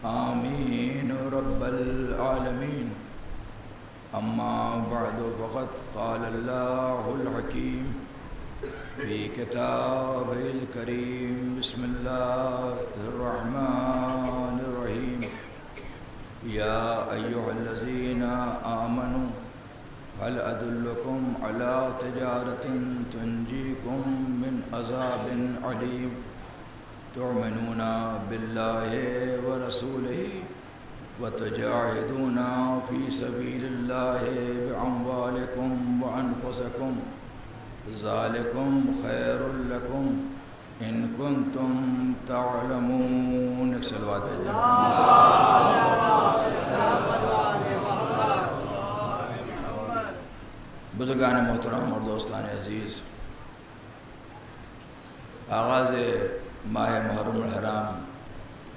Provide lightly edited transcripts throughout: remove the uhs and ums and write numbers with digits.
آمين رب العالمين. أما بعد فقد قال الله الحكيم في كتابه الكريم. بسم الله الرحمن الرحيم. يا أيها الذين آمنوا هل أدلكم على تجارة تنجيكم من عذاب أليم تؤمنون بالله ورسوله وتجاهدون في سبيل الله بأموالكم وأنفسكم ذلكم خير لكم إن كنتم تعلمون. صلوات بھیجیں. بزرگان محترم اور دوستان عزیز، آغاز ماہ محرم الحرام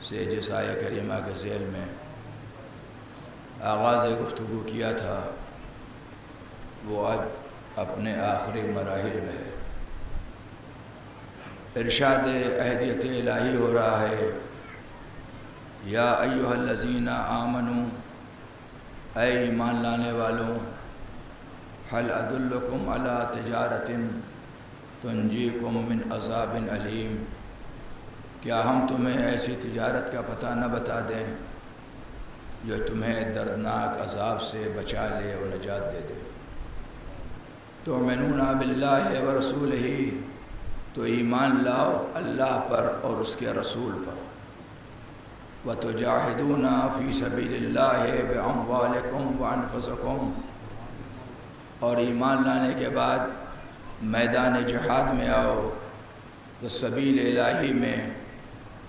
سے جس آیہ کریمہ کے ذیل میں آغاز گفتگو کیا تھا وہ اب اپنے آخری مراحل میں ہے. ارشاد اہدیت الہی ہو رہا ہے، یا ایھا الذین آمنوا، اے ایمان لانے والوں، هل ادلکم علی تجارت تنجیکم من عذاب علیم، کیا ہم تمہیں ایسی تجارت کا پتہ نہ بتا دیں جو تمہیں دردناک عذاب سے بچا لے اور نجات دے دے. تؤمنون باللہ ورسولہ، تو ایمان لاؤ اللہ پر اور اس کے رسول پر. وتجاہدون فی سبیل اللہ باموالکم وانفسکم، اور ایمان لانے کے بعد میدان جہاد میں آؤ تو سبیل الہی میں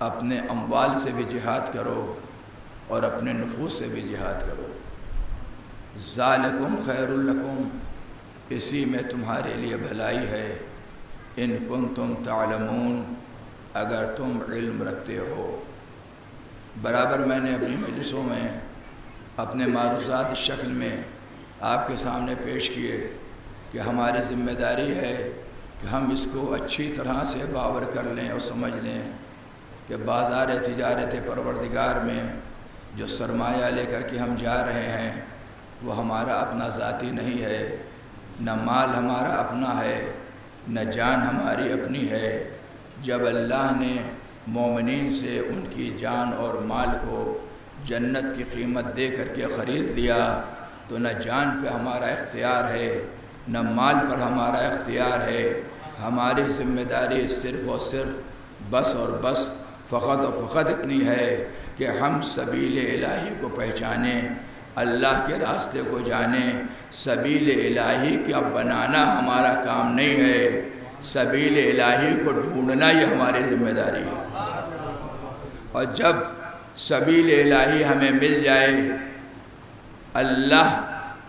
اپنے اموال سے بھی جہاد کرو اور اپنے نفوس سے بھی جہاد کرو. ذالکم خیر لکم، اسی میں تمہارے لیے بھلائی ہے. ان کنتم تعلمون، اگر تم علم رکھتے ہو. برابر میں نے اپنی مجلسوں میں اپنے معروضات شکل میں آپ کے سامنے پیش کیے کہ ہماری ذمہ داری ہے کہ ہم اس کو اچھی طرح سے باور کر لیں اور سمجھ لیں کہ بازار تجارت پروردگار میں جو سرمایہ لے کر کے ہم جا رہے ہیں وہ ہمارا اپنا ذاتی نہیں ہے، نہ مال ہمارا اپنا ہے، نہ جان ہماری اپنی ہے. جب اللہ نے مومنین سے ان کی جان اور مال کو جنت کی قیمت دے کر کے خرید لیا تو نہ جان پہ ہمارا اختیار ہے نہ مال پر ہمارا اختیار ہے. ہماری ذمہ داری صرف اور صرف بس اور بس فقط اور فقط اتنی ہے کہ ہم سبیل الہی کو پہچانیں، اللہ کے راستے کو جانیں. سبیل الہی کا بنانا ہمارا کام نہیں ہے، سبیل الہی کو ڈھونڈنا یہ ہماری ذمہ داری ہے. اور جب سبیل الہی ہمیں مل جائے، اللہ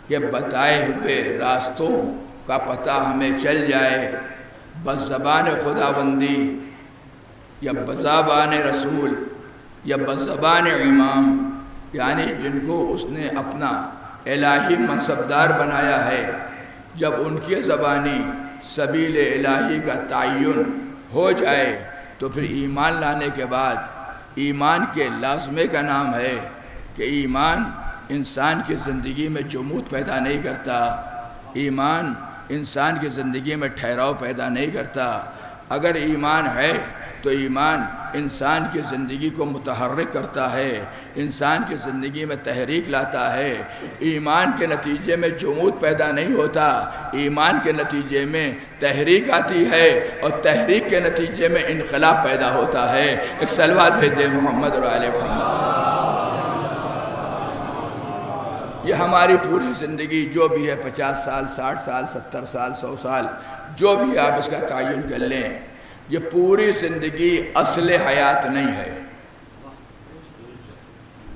کے بتائے ہوئے راستوں کا پتہ ہمیں چل جائے، بس زبان خداوندی یا بزبان رسول یا بزبان امام، یعنی جن کو اس نے اپنا الہی منصبدار بنایا ہے، جب ان کی زبانی سبیل الہی کا تعین ہو جائے تو پھر ایمان لانے کے بعد ایمان کے لازمے کا نام ہے کہ ایمان انسان کی زندگی میں جمود پیدا نہیں کرتا، ایمان انسان کی زندگی میں ٹھہراؤ پیدا نہیں کرتا. اگر ایمان ہے تو ایمان انسان کی زندگی کو متحرک کرتا ہے، انسان کی زندگی میں تحریک لاتا ہے. ایمان کے نتیجے میں جمود پیدا نہیں ہوتا، ایمان کے نتیجے میں تحریک آتی ہے اور تحریک کے نتیجے میں انقلاب پیدا ہوتا ہے. ایک صلوات بھیج دیں محمد اور آل محمد. یہ ہماری پوری زندگی جو بھی ہے، 50 سال 60 سال 70 سال 100 سال جو بھی آپ اس کا تعین کر لیں، یہ پوری زندگی اصل حیات نہیں ہے.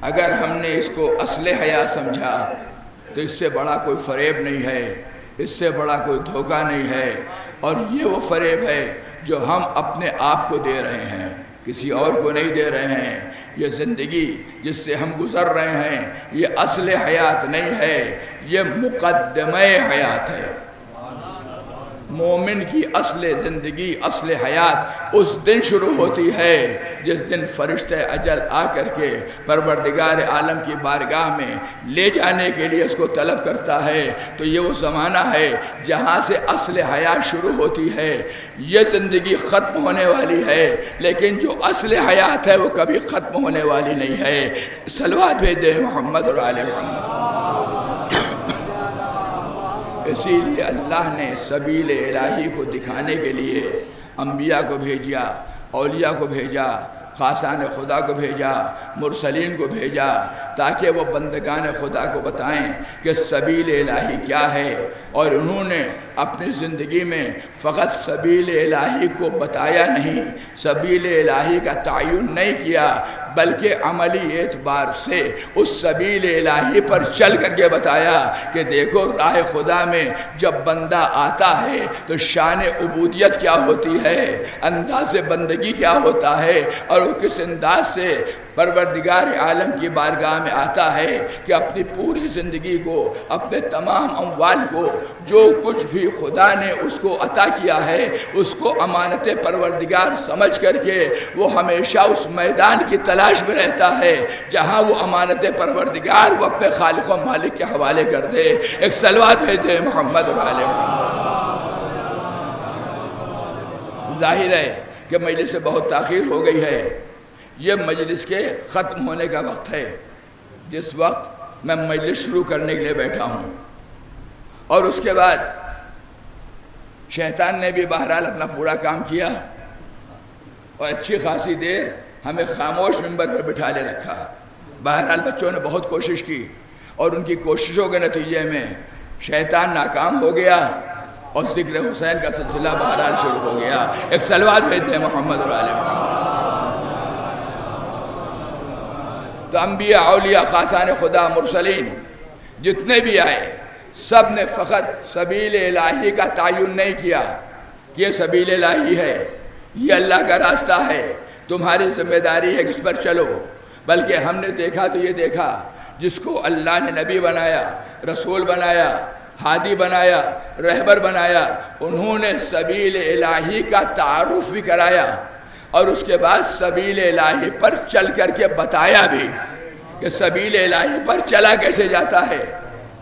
اگر ہم نے اس کو اصل حیات سمجھا تو اس سے بڑا کوئی فریب نہیں ہے، اس سے بڑا کوئی دھوکہ نہیں ہے. اور یہ وہ فریب ہے جو ہم اپنے آپ کو دے رہے ہیں، کسی اور کو نہیں دے رہے ہیں. یہ زندگی جس سے ہم گزر رہے ہیں یہ اصل حیات نہیں ہے، یہ مقدمہ حیات ہے. مومن کی اصل زندگی، اصل حیات اس دن شروع ہوتی ہے جس دن فرشتہ اجل آ کر کے پروردگار عالم کی بارگاہ میں لے جانے کے لیے اس کو طلب کرتا ہے۔ تو یہ وہ زمانہ ہے جہاں سے اصل حیات شروع ہوتی ہے۔ یہ زندگی ختم ہونے والی ہے، لیکن جو اصل حیات ہے وہ کبھی ختم ہونے والی نہیں ہے۔ صلوات بھیج دے محمد اور آل محمد۔ اسی لیے اللہ نے سبیل الہی کو دکھانے کے لیے انبیاء کو بھیجا، اولیاء کو بھیجا، خاصان خدا کو بھیجا، مرسلین کو بھیجا، تاکہ وہ بندگان خدا کو بتائیں کہ سبیل الہی کیا ہے۔ اور انہوں نے اپنی زندگی میں فقط سبیل الہی کو بتایا نہیں، سبیل الہی کا تعین نہیں کیا، بلکہ عملی اعتبار سے اس سبیل الہی پر چل کر کے بتایا کہ دیکھو راہ خدا میں جب بندہ آتا ہے تو شان عبودیت کیا ہوتی ہے، انداز بندگی کیا ہوتا ہے، اور وہ کس انداز سے پروردگار عالم کی بارگاہ میں آتا ہے کہ اپنی پوری زندگی کو، اپنے تمام اموال کو، جو کچھ بھی خدا نے اس کو عطا کیا ہے اس کو امانت پروردگار سمجھ کر کے وہ ہمیشہ اس میدان کی تلاش میں رہتا ہے جہاں وہ امانت پروردگار وہ اپنے خالق و مالک کے حوالے کر دے۔ ایک صلوات بھیج دے محمد اور آل محمد۔ ظاہر ہے کہ مجلس سے بہت تاخیر ہو گئی ہے، یہ مجلس کے ختم ہونے کا وقت ہے، جس وقت میں مجلس شروع کرنے کے لیے بیٹھا ہوں، اور اس کے بعد شیطان نے بھی بہرحال اپنا پورا کام کیا اور اچھی خاصی دیر ہمیں خاموش منبر پر بٹھا لے رکھا۔ بہرحال بچوں نے بہت کوشش کی اور ان کی کوششوں کے نتیجے میں شیطان ناکام ہو گیا اور ذکر حسین کا سلسلہ بہرحال شروع ہو گیا۔ ایک صلوات بھیجتے ہیں محمد اور آل محمد۔ تو انبیاء، اولیاء، خاصان خدا، مرسلین جتنے بھی آئے سب نے فقط سبیل الہی کا تعین نہیں کیا کہ یہ سبیل الہی ہے، یہ اللہ کا راستہ ہے، تمہاری ذمہ داری ہے کہ اس پر چلو، بلکہ ہم نے دیکھا تو یہ دیکھا جس کو اللہ نے نبی بنایا، رسول بنایا، ہادی بنایا، رہبر بنایا، انہوں نے سبیل الہی کا تعارف بھی کرایا اور اس کے بعد سبیل الہی پر چل کر کے بتایا بھی کہ سبیل الہی پر چلا کیسے جاتا ہے۔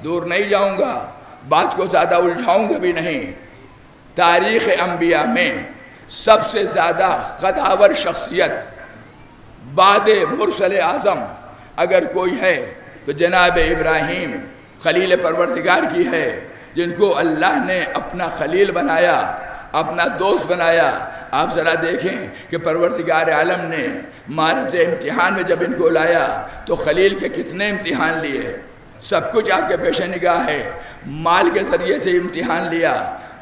دور نہیں جاؤں گا، بات کو زیادہ الجھاؤں گا بھی نہیں۔ تاریخ انبیاء میں سب سے زیادہ قداور شخصیت بعد مرسل اعظم اگر کوئی ہے تو جناب ابراہیم خلیل پروردگار کی ہے، جن کو اللہ نے اپنا خلیل بنایا، اپنا دوست بنایا۔ آپ ذرا دیکھیں کہ پروردگار عالم نے معرض امتحان میں جب ان کو لایا تو خلیل کے کتنے امتحان لیے، سب کچھ آپ کے پیش نگاہ ہے۔ مال کے ذریعے سے امتحان لیا،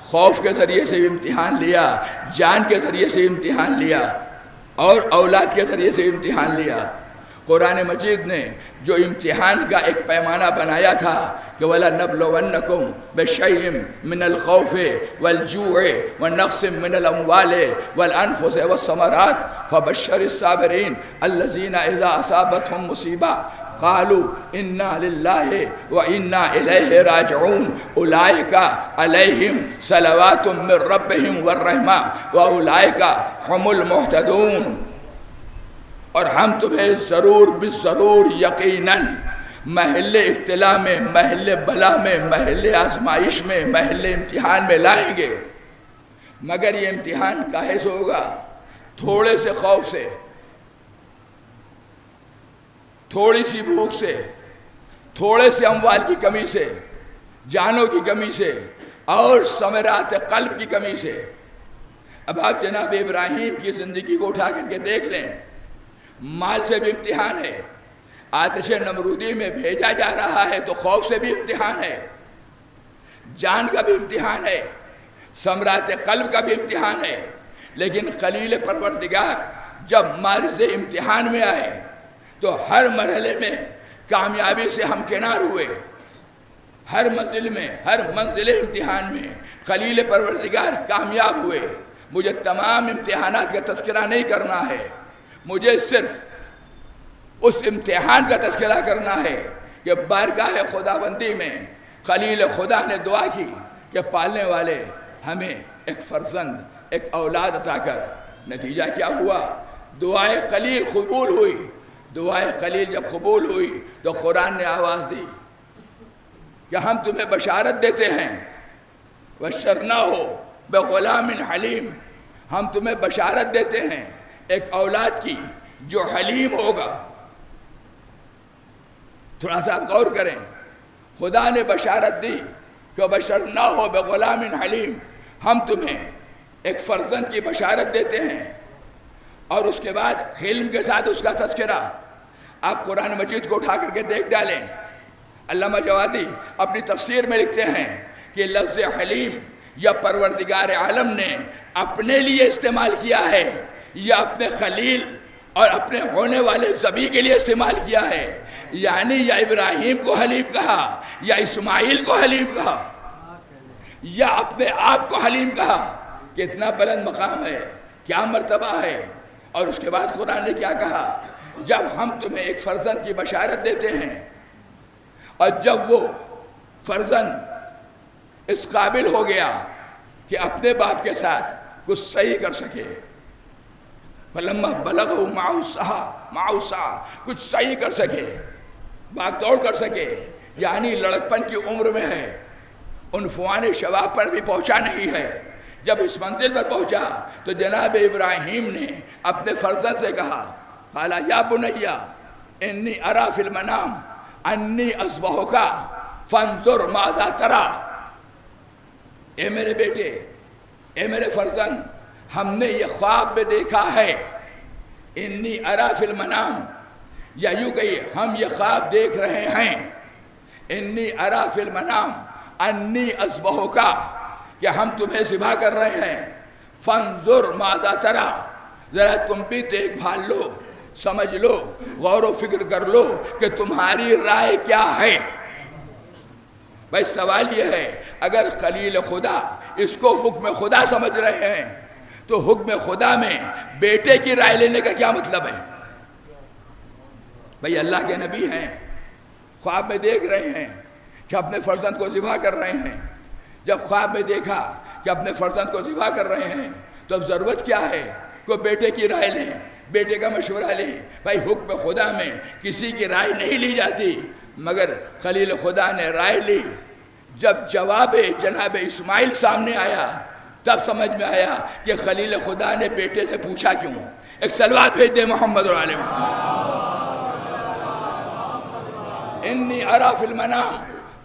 خوف کے ذریعے سے امتحان لیا، جان کے ذریعے سے امتحان لیا، اور اولاد کے ذریعے سے امتحان لیا۔ قرآن مجید نے جو امتحان کا ایک پیمانہ بنایا تھا کہ وَلَنَبْلُوَنَّكُمْ بِشَيْءٍ مِّنَ الْخَوْفِ وَالْجُوعِ وَنَقْصٍ مِّنَ الْأَمْوَالِ وَالْأَنفُسِ وَالثَّمَرَاتِ فَبَشِّرِ الصَّابِرِينَ الَّذِينَ إِذَا أَصَابَتْهُمْ مُصِيبَةٌ قالوا انا للہ وانا الیہ راجعون اولئک علیہم صلوات من ربہم والرحمہ واولئک هم المہتدون۔ اور ہم تمہیں ضرور بالضرور یقیناً محل ابتلا میں، محل بلا میں، محل آزمائش میں، محل امتحان میں لائیں گے، مگر یہ امتحان کاہے سے ہوگا؟ تھوڑے سے خوف سے، تھوڑی سی بھوک سے، تھوڑے سے اموال کی کمی سے، جانوں کی کمی سے، اور ثمرات قلب کی کمی سے۔ اب آپ جناب ابراہیم کی زندگی کو اٹھا کر کے دیکھ لیں، مال سے بھی امتحان ہے، آتش نمرودی میں بھیجا جا رہا ہے تو خوف سے بھی امتحان ہے، جان کا بھی امتحان ہے، ثمرات قلب کا بھی امتحان ہے۔ لیکن خلیل پروردگار جب معرض امتحان میں آئے تو ہر مرحلے میں کامیابی سے ہمکنار ہوئے، ہر منزل میں، ہر منزل امتحان میں خلیل پروردگار کامیاب ہوئے۔ مجھے تمام امتحانات کا تذکرہ نہیں کرنا ہے، مجھے صرف اس امتحان کا تذکرہ کرنا ہے کہ بارگاہ خداوندی میں خلیل خدا نے دعا کی کہ پالنے والے ہمیں ایک فرزند، ایک اولاد عطا کر۔ نتیجہ کیا ہوا؟ دعائے خلیل قبول ہوئی۔ دعائے خلیل جب قبول ہوئی تو قرآن نے آواز دی کہ ہم تمہیں بشارت دیتے ہیں، وَبَشَّرْنَاهُ بِغُلَامٍ حلیم، ہم تمہیں بشارت دیتے ہیں ایک اولاد کی جو حلیم ہوگا۔ تھوڑا سا غور کریں، خدا نے بشارت دی کہ وَبَشَّرْنَاهُ بِغُلَامٍ حلیم، ہم تمہیں ایک فرزند کی بشارت دیتے ہیں، اور اس کے بعد حلم کے ساتھ اس کا تذکرہ۔ آپ قرآن مجید کو اٹھا کر کے دیکھ ڈالیں، علامہ جوادی اپنی تفسیر میں لکھتے ہیں کہ لفظ حلیم یا پروردگار عالم نے اپنے لیے استعمال کیا ہے یا اپنے خلیل اور اپنے ہونے والے ذبی کے لیے استعمال کیا ہے، یعنی یا ابراہیم کو حلیم کہا، یا اسماعیل کو حلیم کہا، یا اپنے آپ کو حلیم کہا۔ کتنا بلند مقام ہے، کیا مرتبہ ہے۔ اور اس کے بعد قرآن نے کیا کہا؟ جب ہم تمہیں ایک فرزند کی بشارت دیتے ہیں اور جب وہ فرزند اس قابل ہو گیا کہ اپنے باپ کے ساتھ کچھ صحیح کر سکے، فلما بلغہ معہ السعی، کچھ صحیح کر سکے، بھاگ دوڑ کر سکے، یعنی لڑکپن کی عمر میں ہے، عنفوان شباب پر بھی پہنچا نہیں ہے۔ جب اس منزل پر پہنچا تو جناب ابراہیم نے اپنے فرزند سے کہا، قال یا بنی انی اری فی المنام انی اذبحک فانظر ماذا تری، اے میرے بیٹے، اے میرے فرزند، ہم نے یہ خواب میں دیکھا ہے، انی اری فی المنام، یا یوں کہیے ہم یہ خواب دیکھ رہے ہیں، انی اری فی المنام انی اذبحک، کہ ہم تمہیں ذبح کر رہے ہیں، فانظر ماذا تری، ذرا تم بھی دیکھ بھال لو، سمجھ لو، غور و فکر کر لو کہ تمہاری رائے کیا ہے۔ بھائی سوال یہ ہے، اگر خلیل خدا اس کو حکم خدا سمجھ رہے ہیں تو حکم خدا میں بیٹے کی رائے لینے کا کیا مطلب ہے؟ بھائی اللہ کے نبی ہیں، خواب میں دیکھ رہے ہیں کہ اپنے فرزند کو ذبح کر رہے ہیں۔ جب خواب میں دیکھا کہ اپنے فرزند کو ذبح کر رہے ہیں تو اب ضرورت کیا ہے؟ کوئی بیٹے کی رائے لیں، بیٹے کا مشورہ لیں۔ بھائی حکم خدا میں کسی کی رائے نہیں لی جاتی، مگر خلیل خدا نے رائے لی۔ جب جواب جناب اسماعیل سامنے آیا تب سمجھ میں آیا کہ خلیل خدا نے بیٹے سے پوچھا کیوں۔ ایک صلوات بھیج دے محمد اور آل محمد۔ انی اری فی المنام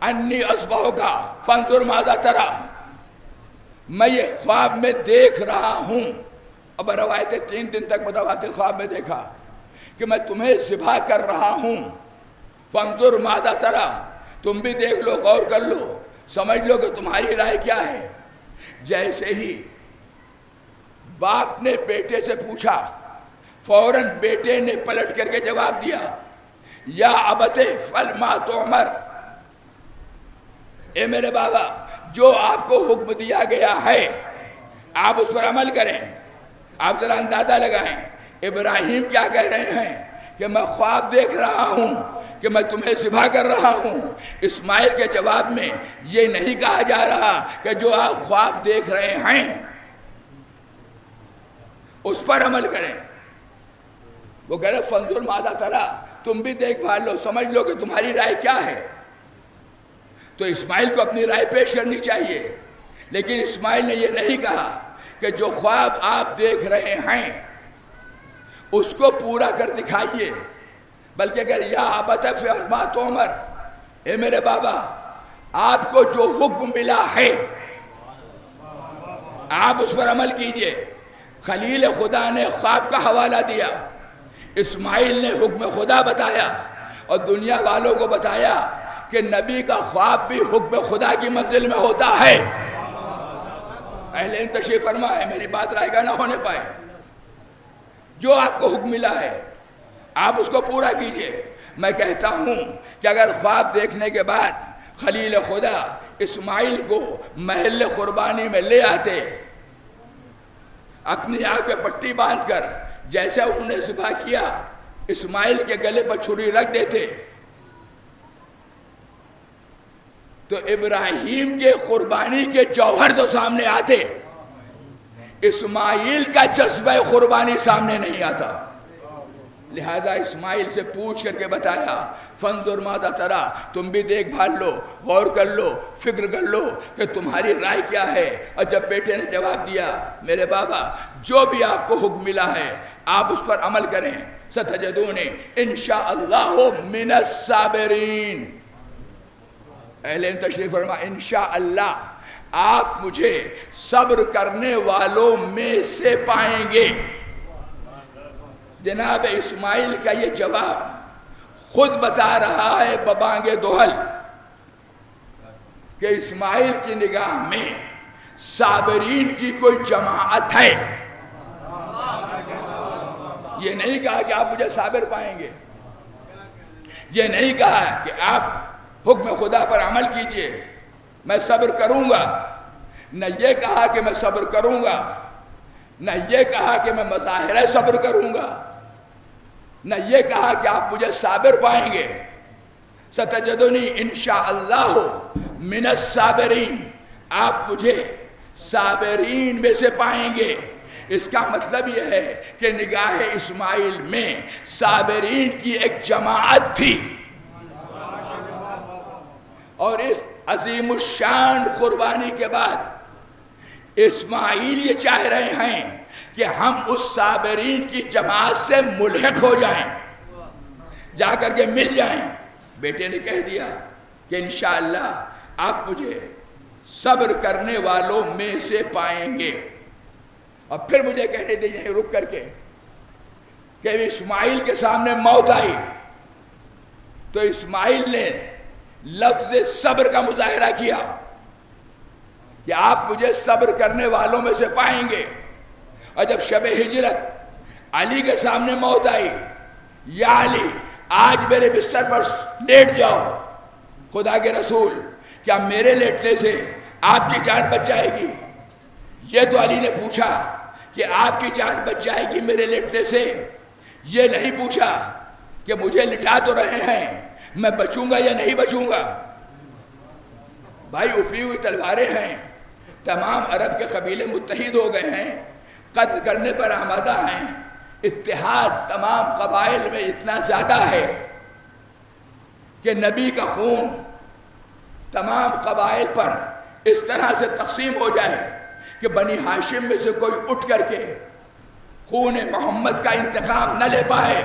انی اذبحک فانظر ماذا تری، میں یہ خواب میں دیکھ رہا ہوں۔ اب روایت 3 دن تک متواتر خواب میں دیکھا کہ میں تمہیں ذبح کر رہا ہوں، فانظر ماذا تری، تم بھی دیکھ لو، غور کر لو، سمجھ لو کہ تمہاری رائے کیا ہے۔ جیسے ہی باپ نے بیٹے سے پوچھا، فوراً بیٹے نے پلٹ کر کے جواب دیا، یا ابت افعل ما تؤمر، اے میرے بابا جو آپ کو حکم دیا گیا ہے آپ اس پر عمل کریں۔ آپ ذرا اندازہ لگائیں ابراہیم کیا کہہ رہے ہیں کہ میں خواب دیکھ رہا ہوں کہ میں تمہیں ذبح کر رہا ہوں۔ اسماعیل کے جواب میں یہ نہیں کہا جا رہا کہ جو آپ خواب دیکھ رہے ہیں اس پر عمل کریں، وہ کہہ رہے فانظر ماذا تری، تم بھی دیکھ بھال لو، سمجھ لو کہ تمہاری رائے کیا ہے۔ تو اسماعیل کو اپنی رائے پیش کرنی چاہیے، لیکن اسماعیل نے یہ نہیں کہا کہ جو خواب آپ دیکھ رہے ہیں اس کو پورا کر دکھائیے، بلکہ اگر یا ابت افعل ما تؤمر، اے میرے بابا آپ کو جو حکم ملا ہے آپ اس پر عمل کیجئے۔ خلیل خدا نے خواب کا حوالہ دیا، اسماعیل نے حکم خدا بتایا، اور دنیا والوں کو بتایا کہ نبی کا خواب بھی حکم خدا کی منزل میں ہوتا ہے۔ اہل علم تشریف فرما ہے، میری بات رائے گاہ نہ ہونے پائے۔ جو آپ کو حکم ملا ہے آپ اس کو پورا کیجئے۔ میں کہتا ہوں کہ اگر خواب دیکھنے کے بعد خلیل خدا اسماعیل کو محل قربانی میں لے آتے، اپنی آنکھ پہ پٹی باندھ کر جیسے انہوں نے ذبح کیا اسماعیل کے گلے پر چھری رکھ دیتے، تو ابراہیم کے قربانی کے جوہر تو سامنے آتے، اسماعیل کا جذبہ قربانی سامنے نہیں آتا. لہذا اسماعیل سے پوچھ کر کے بتایا فانظر ماذا ترى، تم بھی دیکھ بھال لو، غور کر لو، فکر کر لو کہ تمہاری رائے کیا ہے. اور جب بیٹے نے جواب دیا میرے بابا جو بھی آپ کو حکم ملا ہے آپ اس پر عمل کریں، ستجدونی انشاءاللہ من الصابرین. اہل تشریف فرما انشاءاللہ آپ مجھے صبر کرنے والوں میں سے پائیں گے. جناب اسماعیل کا یہ جواب خود بتا رہا ہے ببانگ دوہل کہ اسماعیل کی نگاہ میں صابرین کی کوئی جماعت ہے. یہ نہیں کہا کہ آپ مجھے صابر پائیں گے، یہ نہیں کہا کہ آپ حکم خدا پر عمل کیجئے میں صبر کروں گا، نہ یہ کہا کہ میں صبر کروں گا، نہ یہ کہا کہ میں مظاہرہ صبر کروں گا، نہ یہ کہا کہ آپ مجھے صابر پائیں گے. ستجدنی انشاءاللہ من الصابرین، آپ مجھے صابرین میں سے پائیں گے. اس کا مطلب یہ ہے کہ نگاہ اسماعیل میں صابرین کی ایک جماعت تھی. اور اس عظیم الشان قربانی کے بعد اسماعیل یہ چاہ رہے ہیں کہ ہم اس صابرین کی جماعت سے ملحق ہو جائیں، جا کر کے مل جائیں. بیٹے نے کہہ دیا کہ انشاءاللہ آپ مجھے صبر کرنے والوں میں سے پائیں گے. اور پھر مجھے کہنے دیں یہیں رک کر کے کہ اسماعیل کے سامنے موت آئی تو اسماعیل نے لفظ صبر کا مظاہرہ کیا کہ آپ مجھے صبر کرنے والوں میں سے پائیں گے. اور جب شب ہجرت علی کے سامنے موت آئی، یا علی آج میرے بستر پر لیٹ جاؤ. خدا کے رسول کیا میرے لیٹنے سے آپ کی جان بچ جائے گی؟ یہ تو علی نے پوچھا کہ آپ کی جان بچ جائے گی میرے لیٹنے سے، یہ نہیں پوچھا کہ مجھے لٹا تو رہے ہیں میں بچوں گا یا نہیں بچوں گا. بھائی اٹھی ہوئی تلواریں ہیں، تمام عرب کے قبیلے متحد ہو گئے ہیں، قتل کرنے پر آمادہ ہیں. اتحاد تمام قبائل میں اتنا زیادہ ہے کہ نبی کا خون تمام قبائل پر اس طرح سے تقسیم ہو جائے کہ بنی ہاشم میں سے کوئی اٹھ کر کے خون محمد کا انتقام نہ لے پائے.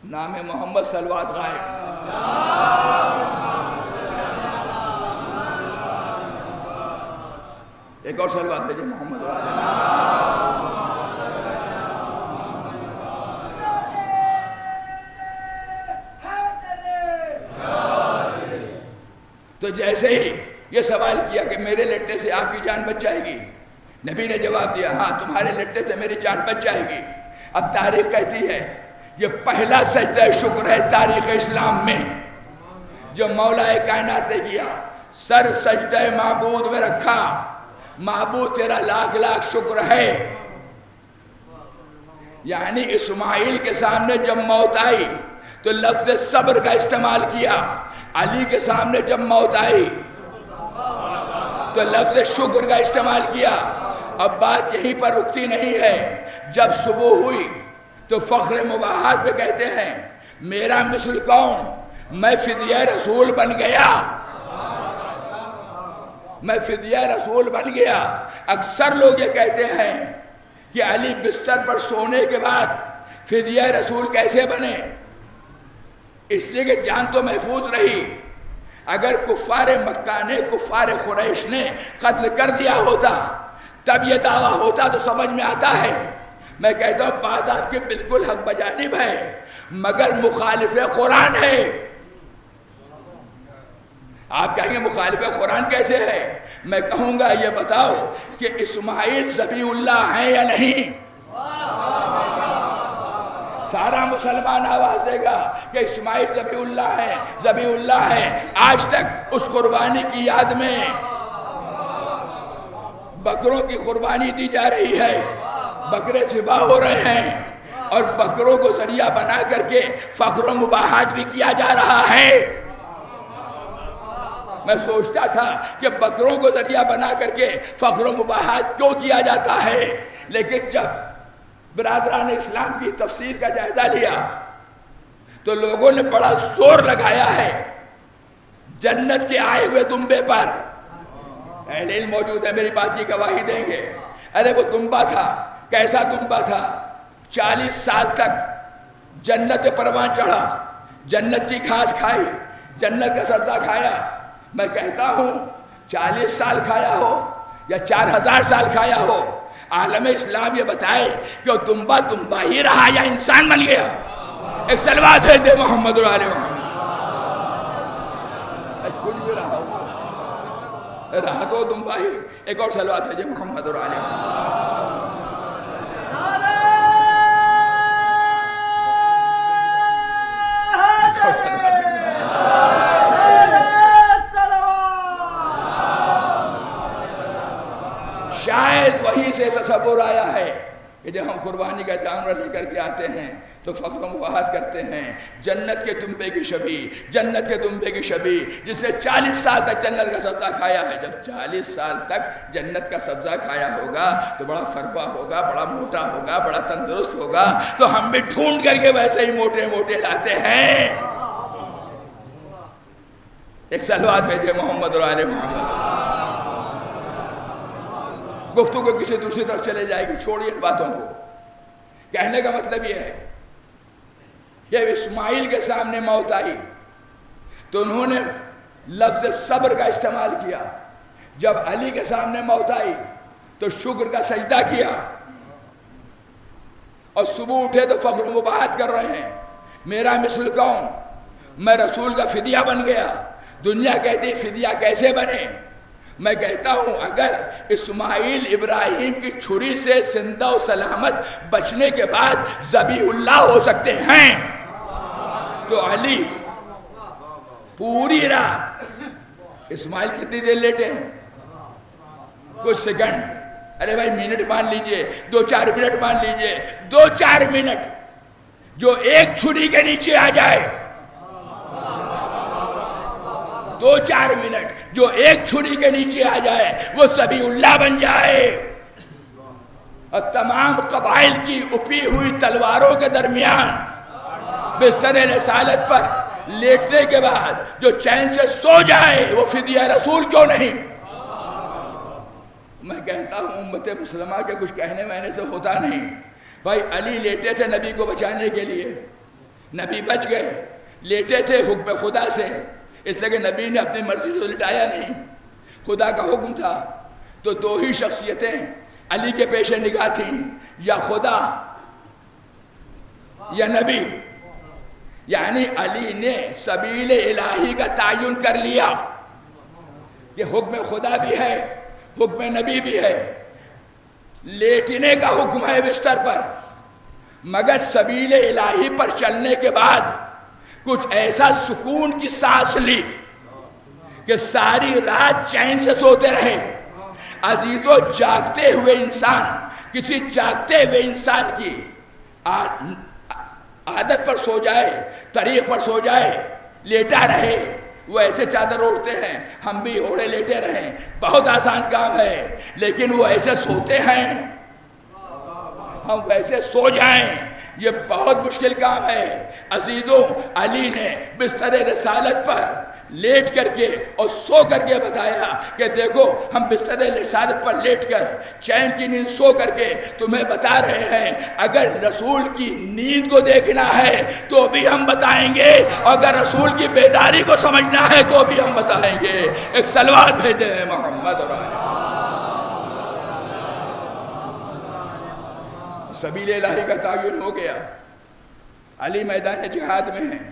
نام محمد صلوات غائب. ایک اور صلوات بھیجیں محمد غائب. تو جیسے ہی یہ سوال کیا کہ میرے لٹنے سے آپ کی جان بچ جائے گی، نبی نے جواب دیا ہاں تمہارے لٹنے سے میری جان بچ جائے گی. اب تاریخ کہتی ہے یہ پہلا سجدہ شکر ہے تاریخ اسلام میں جو مولا کائنات نے کیا. سر سجدہ معبود میں رکھا، معبود تیرا لاکھ لاکھ شکر ہے. یعنی اسماعیل کے سامنے جب موت آئی تو لفظ صبر کا استعمال کیا، علی کے سامنے جب موت آئی تو لفظ شکر کا استعمال کیا. اب بات یہیں پر رکتی نہیں ہے. جب صبح ہوئی تو فخر مباحات پہ کہتے ہیں میرا مثل کون، میں فدیہ رسول بن گیا، میں فدیہ رسول بن گیا. اکثر لوگ یہ کہتے ہیں کہ علی بستر پر سونے کے بعد فدیہ رسول کیسے بنے؟ اس لیے کہ جان تو محفوظ رہی. اگر کفار مکہ نے کفار قریش نے قتل کر دیا ہوتا تب یہ دعویٰ ہوتا تو سمجھ میں آتا ہے. میں کہتا ہوں بات آپ کی بالکل حق بجانب ہے مگر مخالف قرآن ہے. آپ کہیں گے مخالف قرآن کیسے ہے؟ میں کہوں گا یہ بتاؤ کہ اسماعیل ذبیح اللہ ہیں یا نہیں؟ سارا مسلمان آواز دے گا کہ اسماعیل ذبیح اللہ ہے، ذبیح اللہ ہے. آج تک اس قربانی کی یاد میں بکروں کی قربانی دی جا رہی ہے، بکرے ذبح ہو رہے ہیں اور بکروں کو ذریعہ بنا کر کے فخر و مباحات بھی کیا جا رہا ہے. میں سوچتا تھا کہ بکروں کو ذریعہ بنا کر کے فخر و مباحات کیوں کیا جاتا ہے، لیکن جب برادران اسلام کی تفسیر کا جائزہ لیا تو لوگوں نے بڑا زور لگایا ہے جنت کے آئے ہوئے دمبے پر۔ اہل علم موجود ہے، میری بات کی گواہی دیں گے۔ ارے وہ دمبا تھا، کیسا دمبا تھا؟ 40 سال تک جنت پروان چڑھا، جنت کی گھاس کھائی، جنت کا سبزہ کھایا۔ میں کہتا ہوں 40 سال کھایا ہو یا 4000 سال کھایا ہو، عالم اسلام یہ بتائے کہ وہ دمبا دمبا ہی رہا یا انسان بن گیا؟ ایک صلوات ہے دے محمد اور آل محمد۔ کچھ بھی رہا ہو، رہا تو دمبا ہی۔ ایک اور صلوات ہے دے محمد اور آل محمد۔ شاید وہیں سے تصور آیا ہے کہ جب ہم قربانی کا جانور لے کر کے آتے ہیں تو فخر و مباحات کرتے ہیں جنت کے دمبے کی شبیہ، جنت کے دمبے کی شبیہ جس نے 40 سال تک جنت کا سبزہ کھایا ہے۔ جب 40 سال تک جنت کا سبزہ کھایا ہوگا تو بڑا فربا ہوگا، بڑا موٹا ہوگا، بڑا تندرست ہوگا، تو ہم بھی ڈھونڈ کر کے ویسے ہی موٹے موٹے لاتے ہیں۔ ایک صلوات بھیجے محمد اور آل محمد۔ گفتگو کسی دوسری طرف چلے جائے گی، چھوڑیے ان باتوں کو۔ کہنے کا مطلب یہ ہے کہ اسماعیل کے سامنے موت آئی تو انہوں نے لفظ صبر کا استعمال کیا، جب علی کے سامنے موت آئی تو شکر کا سجدہ کیا، اور صبح اٹھے تو فخر و مباحات کر رہے ہیں میرا مثل کون، میں رسول کا فدیہ بن گیا۔ دنیا کہتی فدیہ کیسے بنے؟ میں کہتا ہوں اگر اسماعیل ابراہیم کی چھری سے زندہ و سلامت بچنے کے بعد ذبیح اللہ ہو سکتے ہیں تو علی پوری رات، اسماعیل کتنی دیر لیٹے ہیں؟ کچھ سیکنڈ، ارے بھائی منٹ مان لیجئے، 2-4 منٹ مان لیجئے، 2-4 منٹ جو ایک چھری کے نیچے آ جائے، 2-4 منٹ جو ایک چھری کے نیچے آ جائے وہ ذبیح اللہ بن جائے، اور تمام قبائل کی اپی ہوئی تلواروں کے درمیان بستر رسالت پر لیٹنے کے بعد جو چین سے سو جائے وہ فدیہ رسول کیوں نہیں؟ میں کہتا ہوں امت مسلمہ کے کچھ کہنے میں سے ہوتا نہیں۔ بھائی علی لیٹے تھے نبی کو بچانے کے لیے، نبی بچ گئے، لیٹے تھے حکم خدا سے، اس لیے کہ نبی نے اپنی مرضی سے لٹایا نہیں، خدا کا حکم تھا۔ تو 2 ہی شخصیتیں علی کے پیش نگاہ تھیں، یا خدا یا نبی، یعنی علی نے سبیل الہی کا تعین کر لیا کہ حکم خدا بھی ہے، حکم نبی بھی ہے، لیٹنے کا حکم ہے بستر پر، مگر سبیل الہی پر چلنے کے بعد کچھ ایسا سکون کی سانس لی کہ ساری رات چین سے سوتے رہے۔ عزیزو، جاگتے ہوئے انسان کسی جاگتے ہوئے انسان کی عادت پر سو جائے، طریق پر سو جائے، لیٹا رہے، وہ ایسے چادر اوڑھتے ہیں، ہم بھی اوڑھے لیٹے رہیں، بہت آسان کام ہے، لیکن وہ ایسے سوتے ہیں، ہم ویسے سو جائیں، یہ بہت مشکل کام ہے۔ عزیزوں، علی نے بستر رسالت پر لیٹ کر کے اور سو کر کے بتایا کہ دیکھو ہم بستر رسالت پر لیٹ کر چین کی نیند سو کر کے تمہیں بتا رہے ہیں، اگر رسول کی نیند کو دیکھنا ہے تو بھی ہم بتائیں گے، اور اگر رسول کی بیداری کو سمجھنا ہے تو بھی ہم بتائیں گے۔ ایک صلوات بھیجیں محمد اور آل سبیل الہی کا تعین ہو گیا۔ علی میدان جہاد میں ہیں،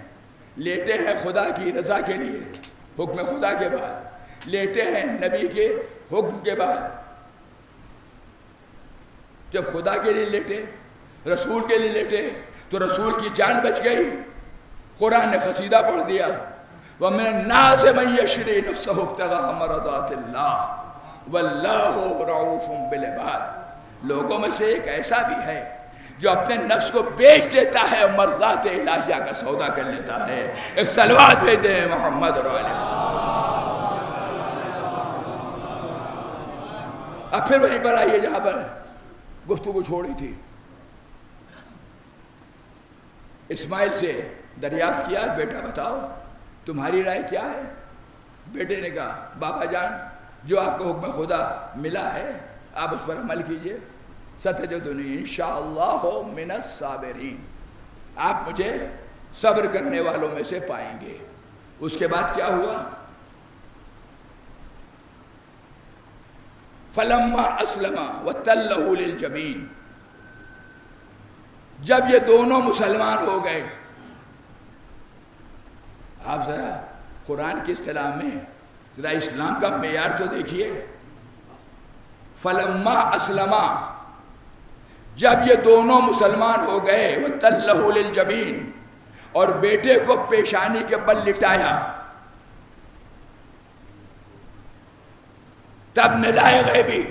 لیٹے ہیں خدا کی رضا کے لیے، حکم خدا کے بعد، لیٹے ہیں نبی کے حکم کے بعد۔ جب خدا کے لیے لیٹے، رسول کے لیے لیٹے تو رسول کی جان بچ گئی۔ قرآن نے قصیدہ پڑھ دیا، وَمِنَ النَّاسِ مَن يَشْرِي نَفْسَهُ ابْتِغَاءَ مَرْضَاتِ اللَّهِ وَاللَّهُ رَءُوفٌ بِالْعِبَادِ۔ لوگوں میں سے ایک ایسا بھی ہے جو اپنے نفس کو بیچ دیتا ہے اور مرضات الہیہ کا سودا کر لیتا ہے۔ ایک صلوات بھیج دیں محمد اور علیہ۔ اب پھر وہیں پر آئیے جہاں پر گفتگو چھوڑی تھی. اسماعیل سے دریافت کیا بیٹا بتاؤ تمہاری رائے کیا ہے؟ بیٹے نے کہا بابا جان جو آپ کو حکم خدا ملا ہے آپ اس پر عمل کیجئے. ستجدنی انشاءاللہ من الصابرین، آپ مجھے صبر کرنے والوں میں سے پائیں گے. اس کے بعد کیا ہوا؟ فلما اسلما وتلہ للجبین، جب یہ دونوں مسلمان ہو گئے. آپ ذرا قرآن کی اصطلاح میں ذرا اسلام کا معیار تو دیکھیے. فلما اسلما، جب یہ دونوں مسلمان ہو گئے، وتلہ للجبین، اور بیٹے کو پیشانی کے بل لٹایا، تب ندائے غیبی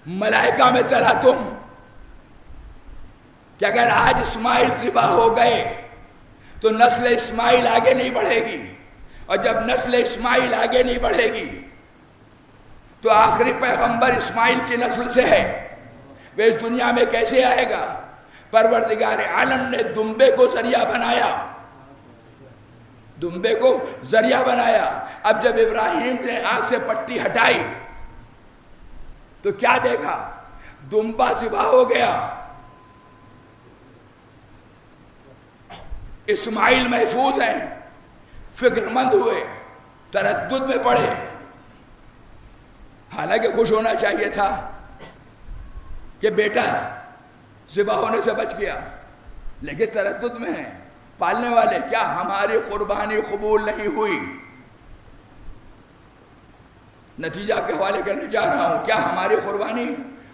ملائکہ میں چلا تم کہ اگر آج اسماعیل ذبح ہو گئے تو نسل اسماعیل آگے نہیں بڑھے گی، اور جب نسل اسماعیل آگے نہیں بڑھے گی تو آخری پیغمبر اسماعیل کی نسل سے ہے، وہ اس دنیا میں کیسے آئے گا؟ پروردگار عالم نے دمبے کو ذریعہ بنایا، دمبے کو ذریعہ بنایا. اب جب ابراہیم نے آنکھ سے پٹی ہٹائی تو کیا دیکھا؟ دمبا ذبح ہو گیا. اسماعیل محفوظ ہیں، فکر مند ہوئے، تردد میں پڑے. حالانکہ خوش ہونا چاہیے تھا کہ بیٹا ذبح ہونے سے بچ گیا، لیکن تردد میں ہیں. پالنے والے کیا ہماری قربانی قبول نہیں ہوئی؟ نتیجہ کے حوالے کرنے جا رہا ہوں، کیا ہماری قربانی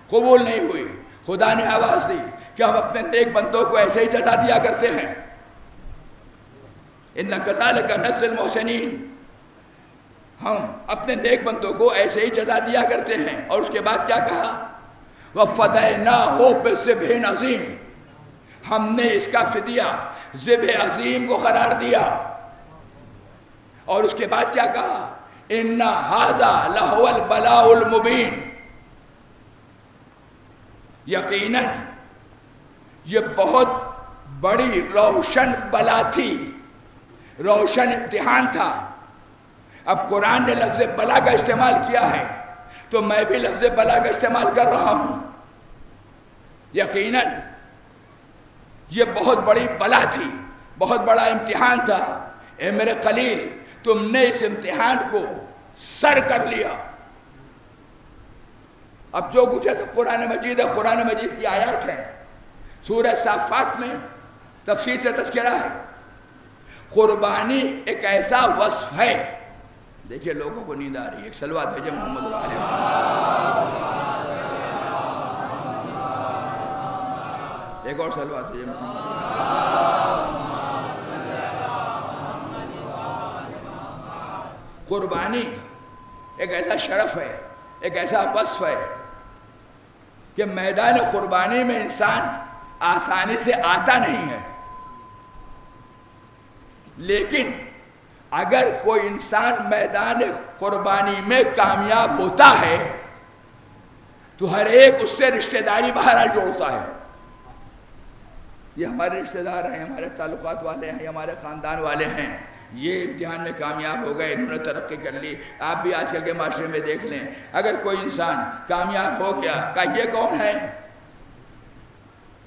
قبول نہیں ہوئی؟ خدا نے آواز دی کہ ہم اپنے نیک بندوں کو ایسے ہی جزا دیا کرتے ہیں. اِنَّ كَذَلِكَ نَجْزِي الْمُحْسِنِينَ، ہم اپنے نیک بندوں کو ایسے ہی جزا دیا کرتے ہیں. اور اس کے بعد کیا کہا؟ وَفَدَيْنَاهُ بِذِبْحٍ عَظِيمٍ، ہم نے اس کا فدیہ ذبح عظیم کو قرار دیا. اور اس کے بعد کیا کہا؟ اِنَّ هَذَا لَهُوَ الْبَلَاءُ الْمُبِينُ، یقیناً یہ بہت بڑی روشن بلا تھی، روشن امتحان تھا. اب قرآن نے لفظ بلا کا استعمال کیا ہے تو میں بھی لفظ بلا کا استعمال کر رہا ہوں. یقیناً یہ بہت بڑی بلا تھی، بہت بڑا امتحان تھا. اے میرے خلیل، تم نے اس امتحان کو سر کر لیا. اب جو کچھ ہے سب قرآن مجید ہے، قرآن مجید کی آیات ہیں. سورہ صافات میں تفصیل سے تذکرہ ہے. قربانی ایک ایسا وصف ہے. دیکھیے لوگوں کو نیند آ رہی ہے، ایک صلوات بھیجے محمد علیہ وسلم. ایک اور صلوات بھیجے محمد. قربانی ایک ایسا شرف ہے، ایک ایسا وصف ہے کہ میدان قربانی میں انسان آسانی سے آتا نہیں ہے. لیکن اگر کوئی انسان میدان قربانی میں کامیاب ہوتا ہے تو ہر ایک اس سے رشتہ داری بہرحال جوڑتا ہے. یہ ہمارے رشتہ دار ہیں، ہمارے تعلقات والے ہیں، ہمارے خاندان والے ہیں، یہ امتحان میں کامیاب ہو گئے، انہوں نے ترقی کر لی. آپ بھی آج کل کے معاشرے میں دیکھ لیں، اگر کوئی انسان کامیاب ہو گیا، کہا یہ کون ہے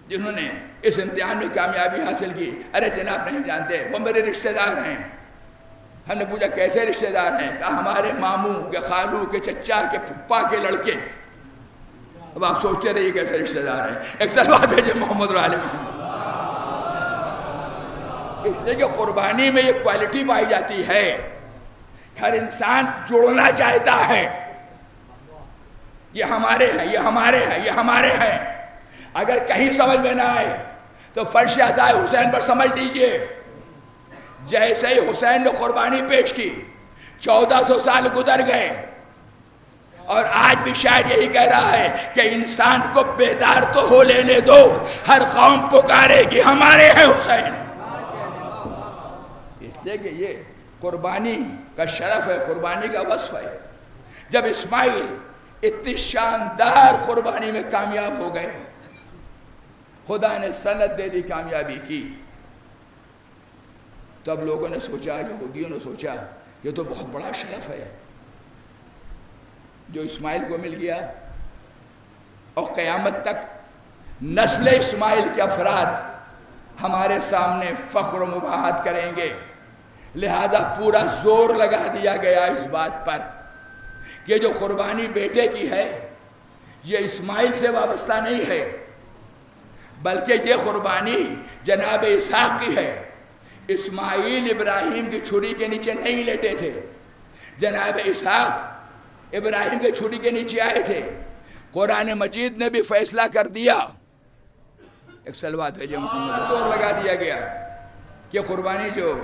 جنہوں نے اس امتحان میں کامیابی حاصل کی؟ ارے جناب نہیں جانتے، وہ میرے رشتہ دار ہیں. ہم نے پوچھا کیسے رشتہ دار ہیں؟ کہا ہمارے ماموں کے، خالو کے، چچا کے، پھپھا کے لڑکے. اب آپ سوچتے رہیے کیسے رشتہ دار ہیں. ایک صلوات بھیجے محمد علیہ وسلم. اس لیے کہ قربانی میں یہ کوالٹی پائی جاتی ہے، ہر انسان جڑنا چاہتا ہے. یہ ہمارے ہیں، یہ ہمارے ہیں، یہ ہمارے ہیں. اگر کہیں سمجھ میں نہ آئے تو فرش عزائے حسین پر سمجھ لیجئے. جیسے ہی حسین نے قربانی پیش کی 1400 سال گزر گئے، اور آج بھی شاید یہی کہہ رہا ہے کہ انسان کو بیدار تو ہو لینے دو، ہر قوم پکارے گی ہمارے ہیں حسین. اس لیے کہ یہ قربانی کا شرف ہے، قربانی کا وصف ہے. جب اسماعیل اتنی شاندار قربانی میں کامیاب ہو گئے، خدا نے سند دے دی کامیابی کی، تب لوگوں نے سوچا، یہودیوں نے سوچا یہ تو بہت بڑا شرف ہے جو اسماعیل کو مل گیا، اور قیامت تک نسل اسماعیل کے افراد ہمارے سامنے فخر و مباحت کریں گے. لہذا پورا زور لگا دیا گیا اس بات پر کہ جو قربانی بیٹے کی ہے یہ اسماعیل سے وابستہ نہیں ہے، بلکہ یہ قربانی جناب اسحاق کی ہے. اسماعیل ابراہیم کی چھری کے نیچے نہیں لیٹے تھے، جناب اسحاق ابراہیم کے چھری کے نیچے آئے تھے. قرآن مجید نے بھی فیصلہ کر دیا، ایک صلوات بھیجے محمد، زور لگا دیا گیا کہ قربانی جو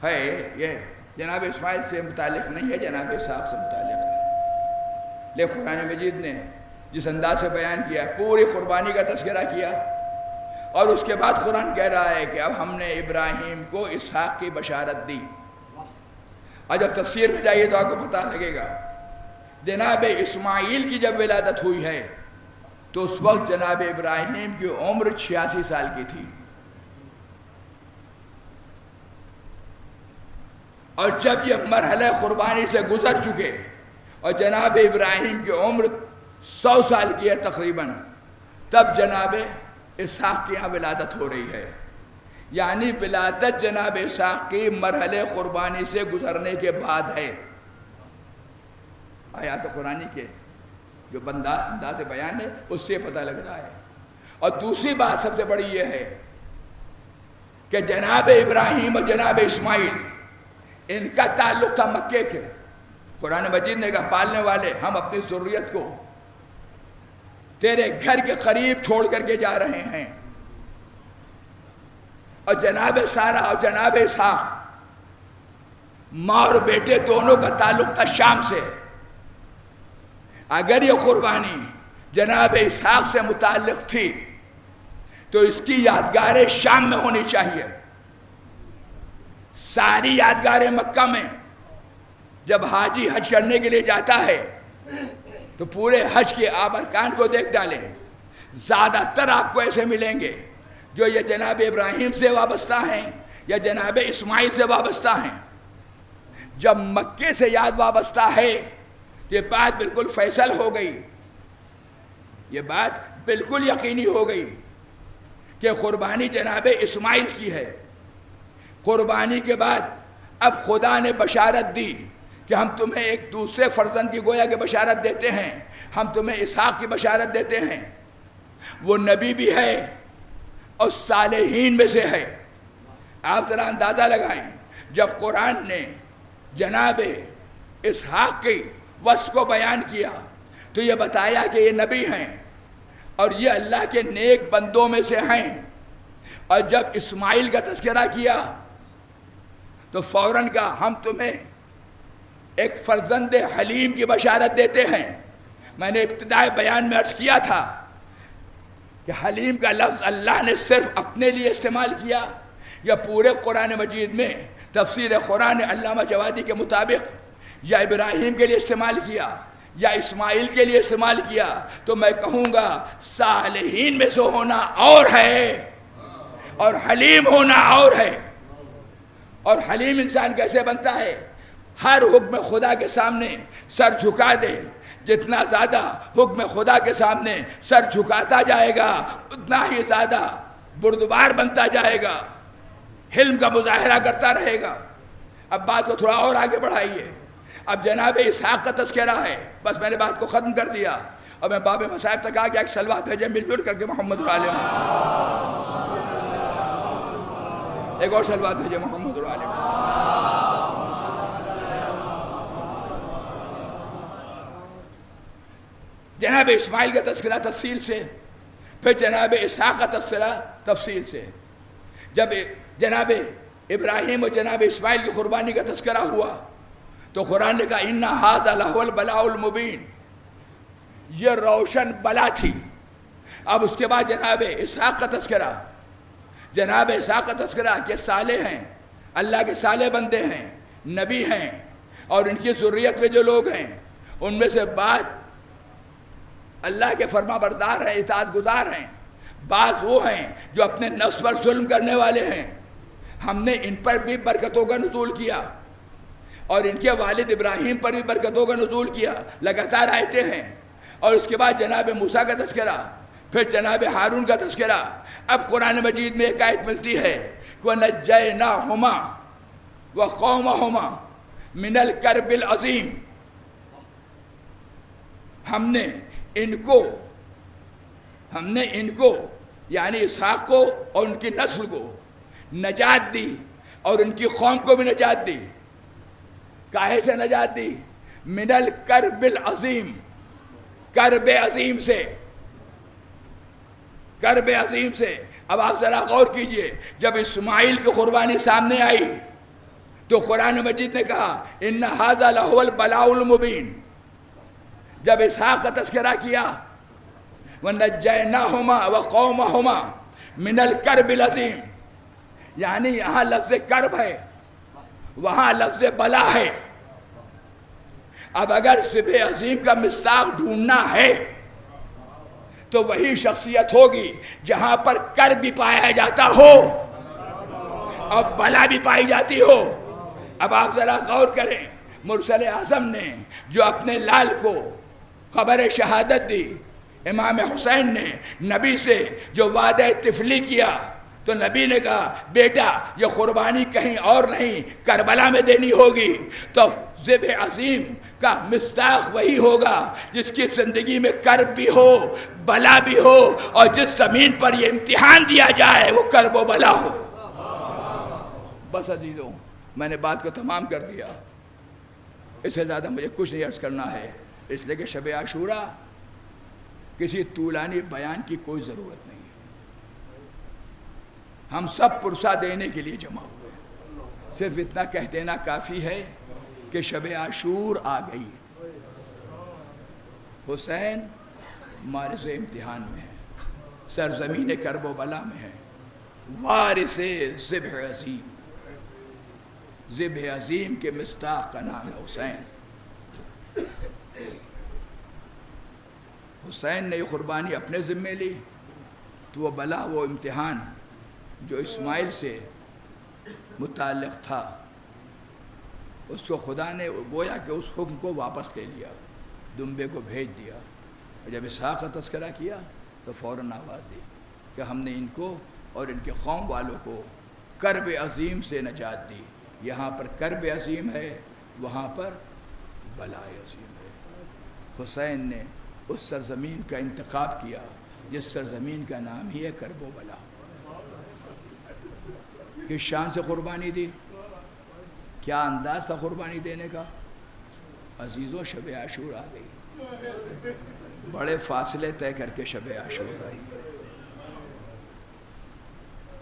ہے یہ جناب اسماعیل سے متعلق نہیں ہے، جناب اسحاق سے متعلق ہے. لیکن قرآن مجید نے جس انداز سے بیان کیا، پوری قربانی کا تذکرہ کیا، اور اس کے بعد قرآن کہہ رہا ہے کہ اب ہم نے ابراہیم کو اسحاق کی بشارت دی. اور جب تفسیر میں جائیے تو آپ کو پتہ لگے گا جناب اسماعیل کی جب ولادت ہوئی ہے تو اس وقت جناب ابراہیم کی عمر 86 سال کی تھی، اور جب یہ مرحلہ قربانی سے گزر چکے اور جناب ابراہیم کی عمر 100 سال کی ہے تقریباً، تب جناب اسحاق کی یہاں ولادت ہو رہی ہے. یعنی ولادت جناب اسحاق کی مرحلے قربانی سے گزرنے کے بعد ہے. آیات قرآنی کے جو انداز بیان ہے اس سے پتہ لگ رہا ہے. اور دوسری بات سب سے بڑی یہ ہے کہ جناب ابراہیم اور جناب اسماعیل ان کا تعلق تھا مکے کے. قرآن مجید نے کہا پالنے والے ہم اپنی ضروریت کو تیرے گھر کے قریب چھوڑ کر کے جا رہے ہیں. اور جناب سارہ اور جناب اسحاق ماں اور بیٹے دونوں کا تعلق تھا شام سے. اگر یہ قربانی جناب اسحاق سے متعلق تھی تو اس کی یادگاریں شام میں ہونی چاہیے. ساری یادگاریں مکہ میں جب حاجی حج کرنے کے لیے جاتا ہے تو پورے حج کے آب ارکان کو دیکھ ڈالیں، زیادہ تر آپ کو ایسے ملیں گے جو یہ جناب ابراہیم سے وابستہ ہیں یا جناب اسماعیل سے وابستہ ہیں. جب مکے سے یاد وابستہ ہے یہ بات بالکل فیصل ہو گئی، یہ بات بالکل یقینی ہو گئی کہ قربانی جناب اسماعیل کی ہے. قربانی کے بعد اب خدا نے بشارت دی کہ ہم تمہیں ایک دوسرے فرزند کی گویا کہ بشارت دیتے ہیں، ہم تمہیں اسحاق کی بشارت دیتے ہیں. وہ نبی بھی ہے اور صالحین میں سے ہے. آپ ذرا اندازہ لگائیں، جب قرآن نے جناب اسحاق کی وصف کو بیان کیا تو یہ بتایا کہ یہ نبی ہیں اور یہ اللہ کے نیک بندوں میں سے ہیں. اور جب اسماعیل کا تذکرہ کیا تو فوراً کہا ہم تمہیں ایک فرزند حلیم کی بشارت دیتے ہیں. میں نے ابتدائی بیان میں عرض کیا تھا کہ حلیم کا لفظ اللہ نے صرف اپنے لیے استعمال کیا یا پورے قرآن مجید میں تفسیر قرآن علامہ جوادی کے مطابق یا ابراہیم کے لیے استعمال کیا یا اسماعیل کے لیے استعمال کیا. تو میں کہوں گا صالحین میں سے ہونا اور ہے اور حلیم ہونا اور ہے. اور حلیم انسان کیسے بنتا ہے؟ ہر حکم خدا کے سامنے سر جھکا دے. جتنا زیادہ حکم خدا کے سامنے سر جھکاتا جائے گا اتنا ہی زیادہ بردبار بنتا جائے گا، حلم کا مظاہرہ کرتا رہے گا. اب بات کو تھوڑا اور آگے بڑھائیے. اب جناب اسحاق کا تذکرہ ہے، بس میں نے بات کو ختم کر دیا اور میں باب مصائب تک آ گیا. ایک صلوات بھیجے مل جل کر کے محمد العالم، ایک اور صلوات بھیجے محمد العالم. جناب اسماعیل کا تذکرہ تفصیل سے، پھر جناب اسحاق کا تذکرہ تفصیل سے. جب جناب ابراہیم اور جناب اسماعیل کی قربانی کا تذکرہ ہوا تو قرآن نے کہا اِنَّ هَذَا لَهُوَ الْبَلَاءُ الْمُبِينُ، یہ روشن بلا تھی. اب اس کے بعد جناب اسحاق کا تذکرہ، جناب اسحاق کا تذکرہ کہ صالح ہیں، اللہ کے صالح بندے ہیں، نبی ہیں اور ان کی ذریت میں جو لوگ ہیں ان میں سے بعض اللہ کے فرما بردار ہیں، اطاعت گزار ہیں، بعض وہ ہیں جو اپنے نفس پر ظلم کرنے والے ہیں. ہم نے ان پر بھی برکتوں کا نزول کیا اور ان کے والد ابراہیم پر بھی برکتوں کا نزول کیا. لگاتار آیتیں ہیں. اور اس کے بعد جناب موسیٰ کا تذکرہ، پھر جناب ہارون کا تذکرہ. اب قرآن مجید میں ایک آیت ملتی ہے کہ وَنَجَّيْنَاهُمَا وَقَوْمَهُمَا مِنَ الْكَرْبِ الْعَظِيمِ. ہم نے ان کو یعنی اسحاق کو اور ان کی نسل کو نجات دی اور ان کی قوم کو بھی نجات دی. کاہے سے نجات دی؟ من الکرب العظیم، کرب عظیم سے، کرب عظیم سے. اب آپ ذرا غور کیجئے، جب اسماعیل کی قربانی سامنے آئی تو قرآن مجید نے کہا ان ھذا لھو البلاء المبین. جب اسحاق کا تذکرہ کیا وَنَجَّيْنَاهُمَا وَقَوْمَهُمَا مِنَ الْكَرْبِ الْعَظِيمِ، یعنی یہاں لفظ کرب ہے، وہاں لفظ بلا ہے. اب اگر صبح عظیم کا مصداق ڈھونڈنا ہے تو وہی شخصیت ہوگی جہاں پر کرب بھی پایا جاتا ہو اور بلا بھی پائی جاتی ہو. اب آپ ذرا غور کریں، مرسل اعظم نے جو اپنے لال کو خبر شہادت دی، امام حسین نے نبی سے جو وعدہ طفلی کیا تو نبی نے کہا بیٹا یہ قربانی کہیں اور نہیں کربلا میں دینی ہوگی. تو ذبح عظیم کا مصداق وہی ہوگا جس کی زندگی میں کرب بھی ہو، بلا بھی ہو، اور جس زمین پر یہ امتحان دیا جائے وہ کرب و بلا ہو. بس عزیزوں، میں نے بات کو تمام کر دیا. اس سے زیادہ مجھے کچھ نہیں عرض کرنا ہے، اس لیے کہ شب عاشورہ کسی طولانی بیان کی کوئی ضرورت نہیں. ہم سب پرسہ دینے کے لیے جمع ہوئے، صرف اتنا کہہ دینا کافی ہے کہ شب عاشور آ گئی. حسین مارز امتحان میں ہے، سرزمین کرب و بلا میں ہے، وارث ذبح عظیم. ذبح عظیم کے مصداق کا نام ہے حسین. حسین نے یہ قربانی اپنے ذمے لی تو وہ بلا، وہ امتحان جو اسماعیل سے متعلق تھا اس کو خدا نے گویا کہ اس حکم کو واپس لے لیا، دمبے کو بھیج دیا. اور جب اسحاق کا تذکرہ کیا تو فوراً آواز دی کہ ہم نے ان کو اور ان کے قوم والوں کو کرب عظیم سے نجات دی. یہاں پر کرب عظیم ہے، وہاں پر بلائے عظیم ہے. حسین نے اس سرزمین کا انتخاب کیا جس سرزمین کا نام ہی ہے کرب و بلا. کس شان سے قربانی دی، کیا انداز تھا قربانی دینے کا. عزیزوں شب عاشور آ گئی، بڑے فاصلے طے کر کے شب عاشور آئی.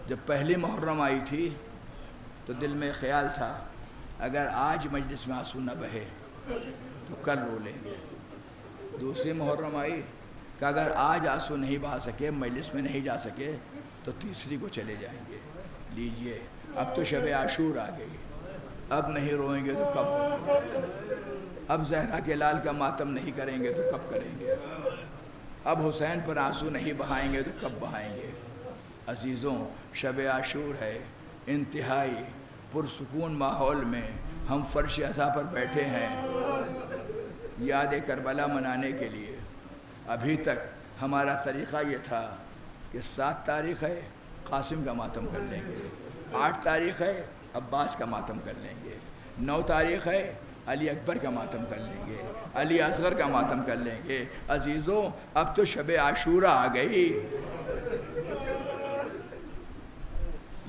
جب پہلی محرم آئی تھی تو دل میں خیال تھا اگر آج مجلس میں آنسو نہ بہے تو کل رو لیں گے. دوسری محرم آئی کہ اگر آج آنسو نہیں بہا سکے، مجلس میں نہیں جا سکے تو تیسری کو چلے جائیں گے. لیجئے اب تو شب عاشور آ گئی، اب نہیں روئیں گے تو کب روئیں گے؟ اب زہرا کے لال کا ماتم نہیں کریں گے تو کب کریں گے؟ اب حسین پر آنسو نہیں بہائیں گے تو کب بہائیں گے؟ عزیزوں شب عاشور ہے، انتہائی پرسکون ماحول میں ہم فرش عزا پر بیٹھے ہیں یاد کربلا منانے کے لیے. ابھی تک ہمارا طریقہ یہ تھا کہ 7 تاریخ ہے قاسم کا ماتم کر لیں گے، 8 تاریخ ہے عباس کا ماتم کر لیں گے، 9 تاریخ ہے علی اکبر کا ماتم کر لیں گے، علی اصغر کا ماتم کر لیں گے. عزیزوں اب تو شب عاشورہ آ گئی.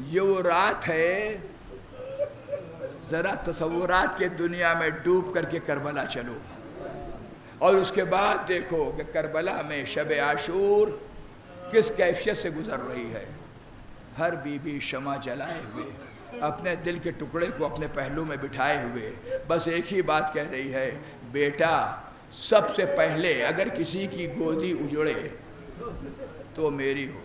یہ وہ رات ہے، ذرا تصورات کے دنیا میں ڈوب کر کے کربلا چلو اور اس کے بعد دیکھو کہ کربلا میں شب عاشور کس کیفیت سے گزر رہی ہے. ہر بی بی شمع جلائے ہوئے، اپنے دل کے ٹکڑے کو اپنے پہلو میں بٹھائے ہوئے بس ایک ہی بات کہہ رہی ہے، بیٹا سب سے پہلے اگر کسی کی گودی اجڑے تو میری ہو.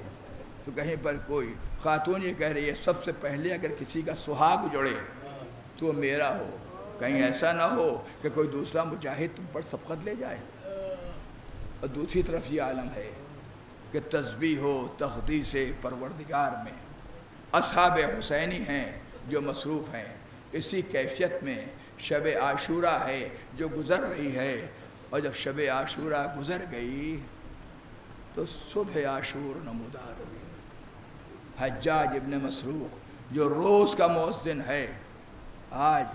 تو کہیں پر کوئی خاتون یہ کہہ رہی ہے سب سے پہلے اگر کسی کا سہاگ اجڑے تو میرا ہو، کہیں ایسا نہ ہو کہ کوئی دوسرا مجاہد تم پر سبقت لے جائے۔ اور دوسری طرف یہ عالم ہے کہ تسبیح و تقدیس پروردگار میں اصحاب حسینی ہیں جو مصروف ہیں، اسی کیفیت میں شب عاشورہ ہے جو گزر رہی ہے، اور جب شب عاشورہ گزر گئی تو صبح عاشور نمودار ہوئی۔ حجاج ابن مسروق جو روز کا مؤذن ہے، آج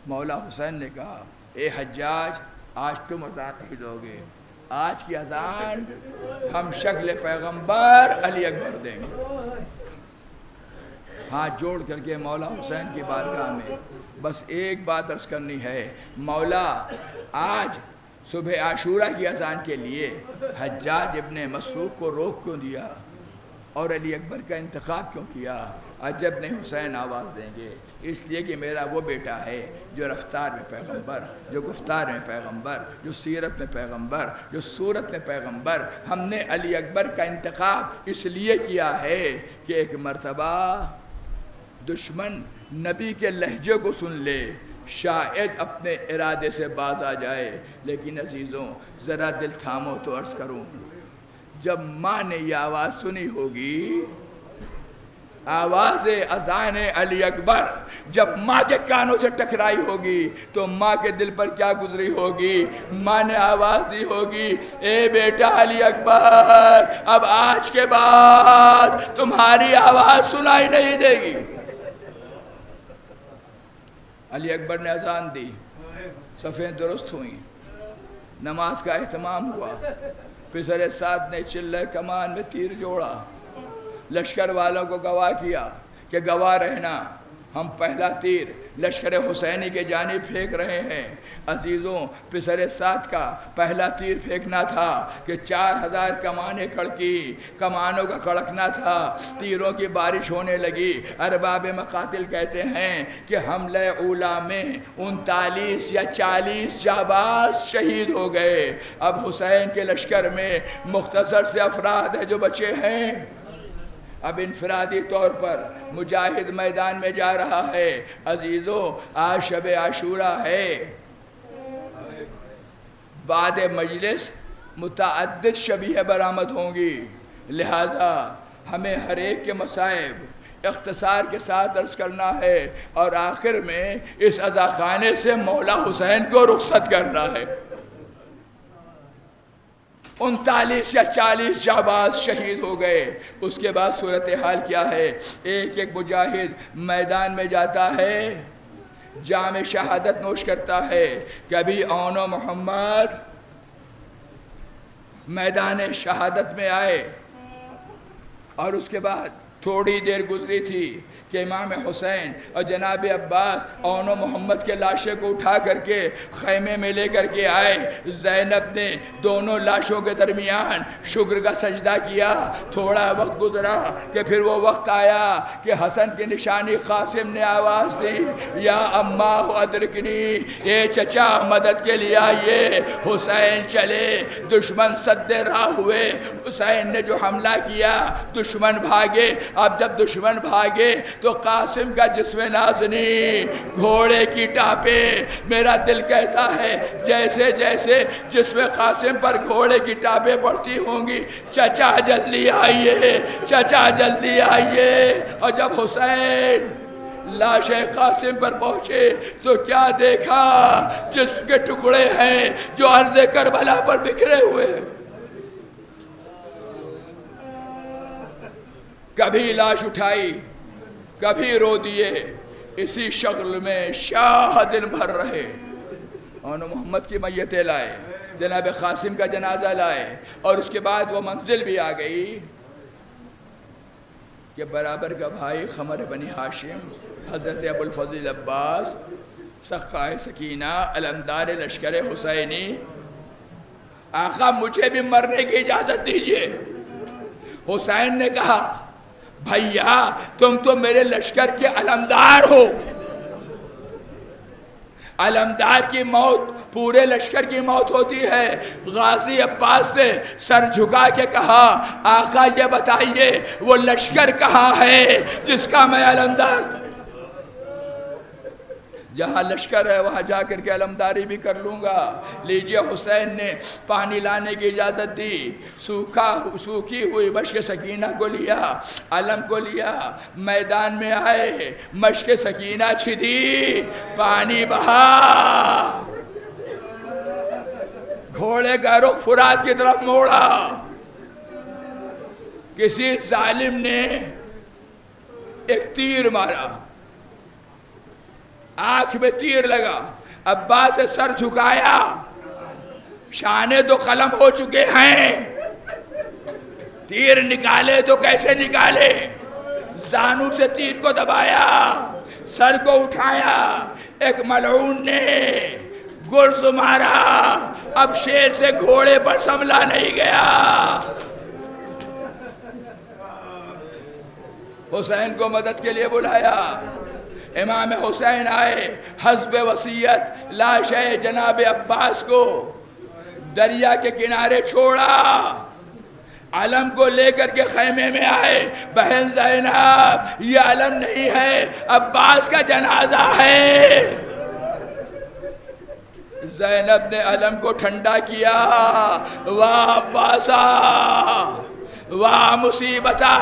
مولا حسین نے کہا اے حجاج آج تم اذان نہیں دو گے، آج کی اذان ہم شکل پیغمبر علی اکبر دیں گے۔ ہاتھ جوڑ کر کے مولا حسین کی بارگاہ میں بس ایک بات عرض کرنی ہے، مولا آج صبح عاشورہ کی اذان کے لیے حجاج ابن مسروق کو روک کیوں دیا اور علی اکبر کا انتخاب کیوں کیا؟ عجب نہیں حسین آواز دیں گے، اس لیے کہ میرا وہ بیٹا ہے جو رفتار میں پیغمبر، جو گفتار میں پیغمبر، جو سیرت میں پیغمبر، جو صورت میں پیغمبر۔ ہم نے علی اکبر کا انتخاب اس لیے کیا ہے کہ ایک مرتبہ دشمن نبی کے لہجے کو سن لے، شاید اپنے ارادے سے باز آ جائے۔ لیکن عزیزوں ذرا دل تھامو تو عرض کروں، جب ماں نے یہ آواز سنی ہوگی، آواز اذان علی اکبر جب ماں کے کانوں سے ٹکرائی ہوگی تو ماں کے دل پر کیا گزری ہوگی؟ ماں نے آواز دی ہوگی اے بیٹا علی اکبر، اب آج کے بعد تمہاری آواز سنائی نہیں دے گی۔ علی اکبر نے اذان دی، صفیں درست ہوئیں، نماز کا اہتمام ہوا، پسر سعد نے چلے کمان میں تیر جوڑا، لشکر والوں کو گواہ کیا کہ گواہ رہنا، ہم پہلا تیر لشکر حسینی کے جانب پھینک رہے ہیں۔ عزیزوں پسر سعد کا پہلا تیر پھینکنا تھا کہ 4000 کمانیں کڑکی، کمانوں کا کڑکنا تھا، تیروں کی بارش ہونے لگی۔ ارباب مقاتل کہتے ہیں کہ حملہ اولا میں 39 یا 40 جانباز شہید ہو گئے۔ اب حسین کے لشکر میں مختصر سے افراد ہیں جو بچے ہیں۔ اب انفرادی طور پر مجاہد میدان میں جا رہا ہے۔ عزیزوں آج شب عاشورہ ہے، بعد مجلس متعدد شبیہ برآمد ہوں گی، لہذا ہمیں ہر ایک کے مصائب اختصار کے ساتھ عرض کرنا ہے، اور آخر میں اس عزاخانے سے مولا حسین کو رخصت کرنا ہے۔ 39 یا 40 جانباز شہید ہو گئے۔ اس کے بعد صورتحال کیا ہے؟ ایک ایک مجاہد میدان میں جاتا ہے، جام شہادت نوش کرتا ہے۔ کبھی اون و محمد میدان شہادت میں آئے، اور اس کے بعد تھوڑی دیر گزری تھی کہ امام حسین اور جناب عباس اون و محمد کے لاشیں کو اٹھا کر کے خیمے میں لے کر کے آئے۔ زینب نے دونوں لاشوں کے درمیان شکر کا سجدہ کیا۔ تھوڑا وقت گزرا کہ پھر وہ وقت آیا کہ حسن کی نشانی قاسم نے آواز دی، یا اماں ادرکنی، اے چچا مدد کے لیے آئیے۔ حسین چلے، دشمن سد راہ ہوئے، حسین نے جو حملہ کیا دشمن بھاگے۔ اب جب دشمن بھاگے تو قاسم کا جسم نازنی، گھوڑے کی ٹاپیں، میرا دل کہتا ہے جیسے جیسے جسم قاسم پر گھوڑے کی ٹاپیں پڑتی ہوں گی، چچا جلدی آئیے، چچا جلدی آئیے۔ اور جب حسین لاش قاسم پر پہنچے تو کیا دیکھا؟ جسم کے ٹکڑے ہیں جو عرض کربلا پر بکھرے ہوئے ہیں۔ کبھی لاش اٹھائی، کبھی رو دیے، اسی شکل میں شاہ دن بھر رہے۔ اور محمد کی میتیں لائے، جناب قاسم کا جنازہ لائے، اور اس کے بعد وہ منزل بھی آ گئی کہ برابر کا بھائی قمر بنی ہاشم حضرت ابو الفضل عباس سقائے سکینہ علمدار لشکر حسینی، آقا مجھے بھی مرنے کی اجازت دیجیے۔ حسین نے کہا بھیا تم تو میرے لشکر کے علمدار ہو، علمدار کی موت پورے لشکر کی موت ہوتی ہے۔ غازی عباس نے سر جھکا کے کہا آقا یہ بتائیے وہ لشکر کہاں ہے جس کا میں علمدار تھا؟ جہاں لشکر ہے وہاں جا کر کے علمداری بھی کر لوں گا۔ لیجئے، حسین نے پانی لانے کی اجازت دی، سوکھی ہوئی مشک سکینہ کو لیا، علم کو لیا، میدان میں آئے، مشک سکینہ چھدی، پانی بہا، گھوڑے کا رخ فرات کی طرف موڑا۔ کسی ظالم نے ایک تیر مارا، آنکھ میں تیر لگا، عباس سے سر جھکایا، شانے تو قلم ہو چکے ہیں، تیر نکالے تو کیسے نکالے؟ زانو سے تیر کو دبایا، سر کو اٹھایا، ایک ملعون نے گرز مارا، اب شیر سے گھوڑے پر سنبھلا نہیں گیا۔ حسین کو مدد کے لیے بلایا، امام حسین آئے، حسب وصیت لاش جناب عباس کو دریا کے کنارے چھوڑا، علم کو لے کر کے خیمے میں آئے۔ بہن زینب، یہ علم نہیں ہے، عباس کا جنازہ ہے۔ زینب نے علم کو ٹھنڈا کیا، واہ عباسا، واہ مصیبتا،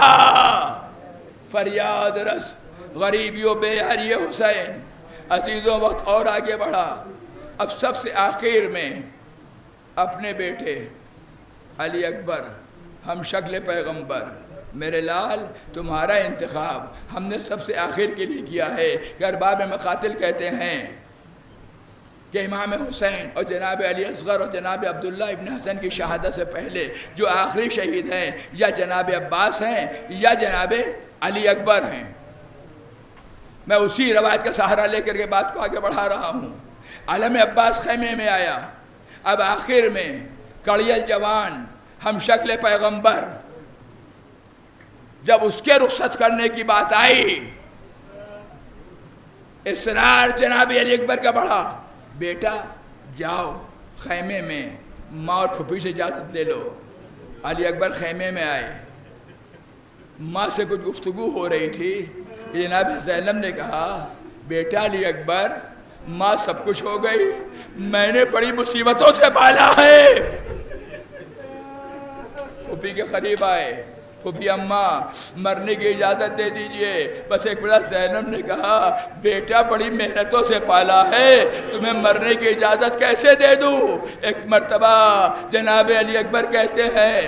فریاد رس غریبیوں بے یاری حسین۔ عزیزوں، وقت اور آگے بڑھا، اب سب سے آخر میں اپنے بیٹے علی اکبر، ہم شکل پیغمبر، میرے لال تمہارا انتخاب ہم نے سب سے آخر کے لیے کیا ہے کہ ارباب مقاتل کہتے ہیں کہ امام حسین اور جناب علی اصغر اور جناب عبداللہ ابن حسن کی شہادت سے پہلے جو آخری شہید ہیں یا جناب عباس ہیں یا جناب علی اکبر ہیں۔ میں اسی روایت کا سہارا لے کر کے بات کو آگے بڑھا رہا ہوں۔ علم عباس خیمے میں آیا، اب آخر میں کڑیل جوان، ہم شکل پیغمبر، جب اس کے رخصت کرنے کی بات آئی، اصرار جناب علی اکبر کا بڑھا، بیٹا جاؤ خیمے میں ماں اور پھوپھی سے اجازت لے لو۔ علی اکبر خیمے میں آئے، ماں سے کچھ گفتگو ہو رہی تھی، جناب زینب نے کہا بیٹا علی اکبر، ماں سب کچھ ہو گئی، میں نے بڑی مصیبتوں سے پالا ہے۔ پھوپھی کے قریب آئے، پھوپھی اماں مرنے کی اجازت دے دیجئے۔ بس ایک بڑا زینب نے کہا بیٹا بڑی محنتوں سے پالا ہے، تمہیں مرنے کی اجازت کیسے دے دوں؟ ایک مرتبہ جناب علی اکبر کہتے ہیں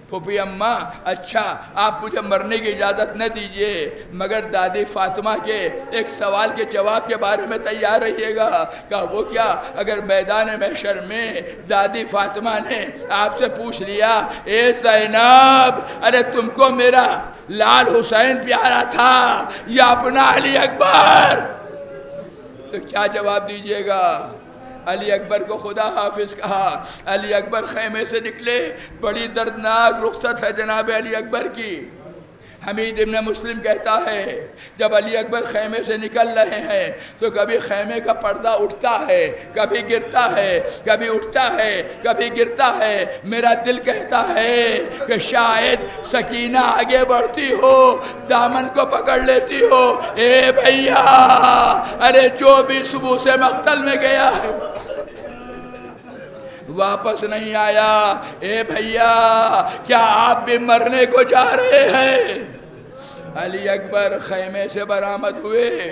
پھوپھی اماں اچھا آپ مجھے مرنے کی اجازت نہ دیجئے، مگر دادی فاطمہ کے ایک سوال کے جواب کے بارے میں تیار رہیے گا۔ کہا وہ کیا؟ اگر میدان محشر میں دادی فاطمہ نے آپ سے پوچھ لیا اے زینب، ارے تم کو میرا لال حسین پیارا تھا یا اپنا علی اکبر، تو کیا جواب دیجئے گا؟ علی اکبر کو خدا حافظ کہا۔ علی اکبر خیمے سے نکلے، بڑی دردناک رخصت ہے جناب علی اکبر کی۔ حمید ابن مسلم کہتا ہے جب علی اکبر خیمے سے نکل رہے ہیں تو کبھی خیمے کا پردہ اٹھتا ہے، کبھی گرتا ہے، کبھی اٹھتا ہے، کبھی گرتا ہے۔ میرا دل کہتا ہے کہ شاید سکینہ آگے بڑھتی ہو، دامن کو پکڑ لیتی ہو، اے بھیا ارے جو بھی صبح سے مقتل میں گیا ہے واپس نہیں آیا، اے بھیا کیا آپ بھی مرنے کو جا رہے ہیں؟ علی اکبر خیمے سے برآمد ہوئے،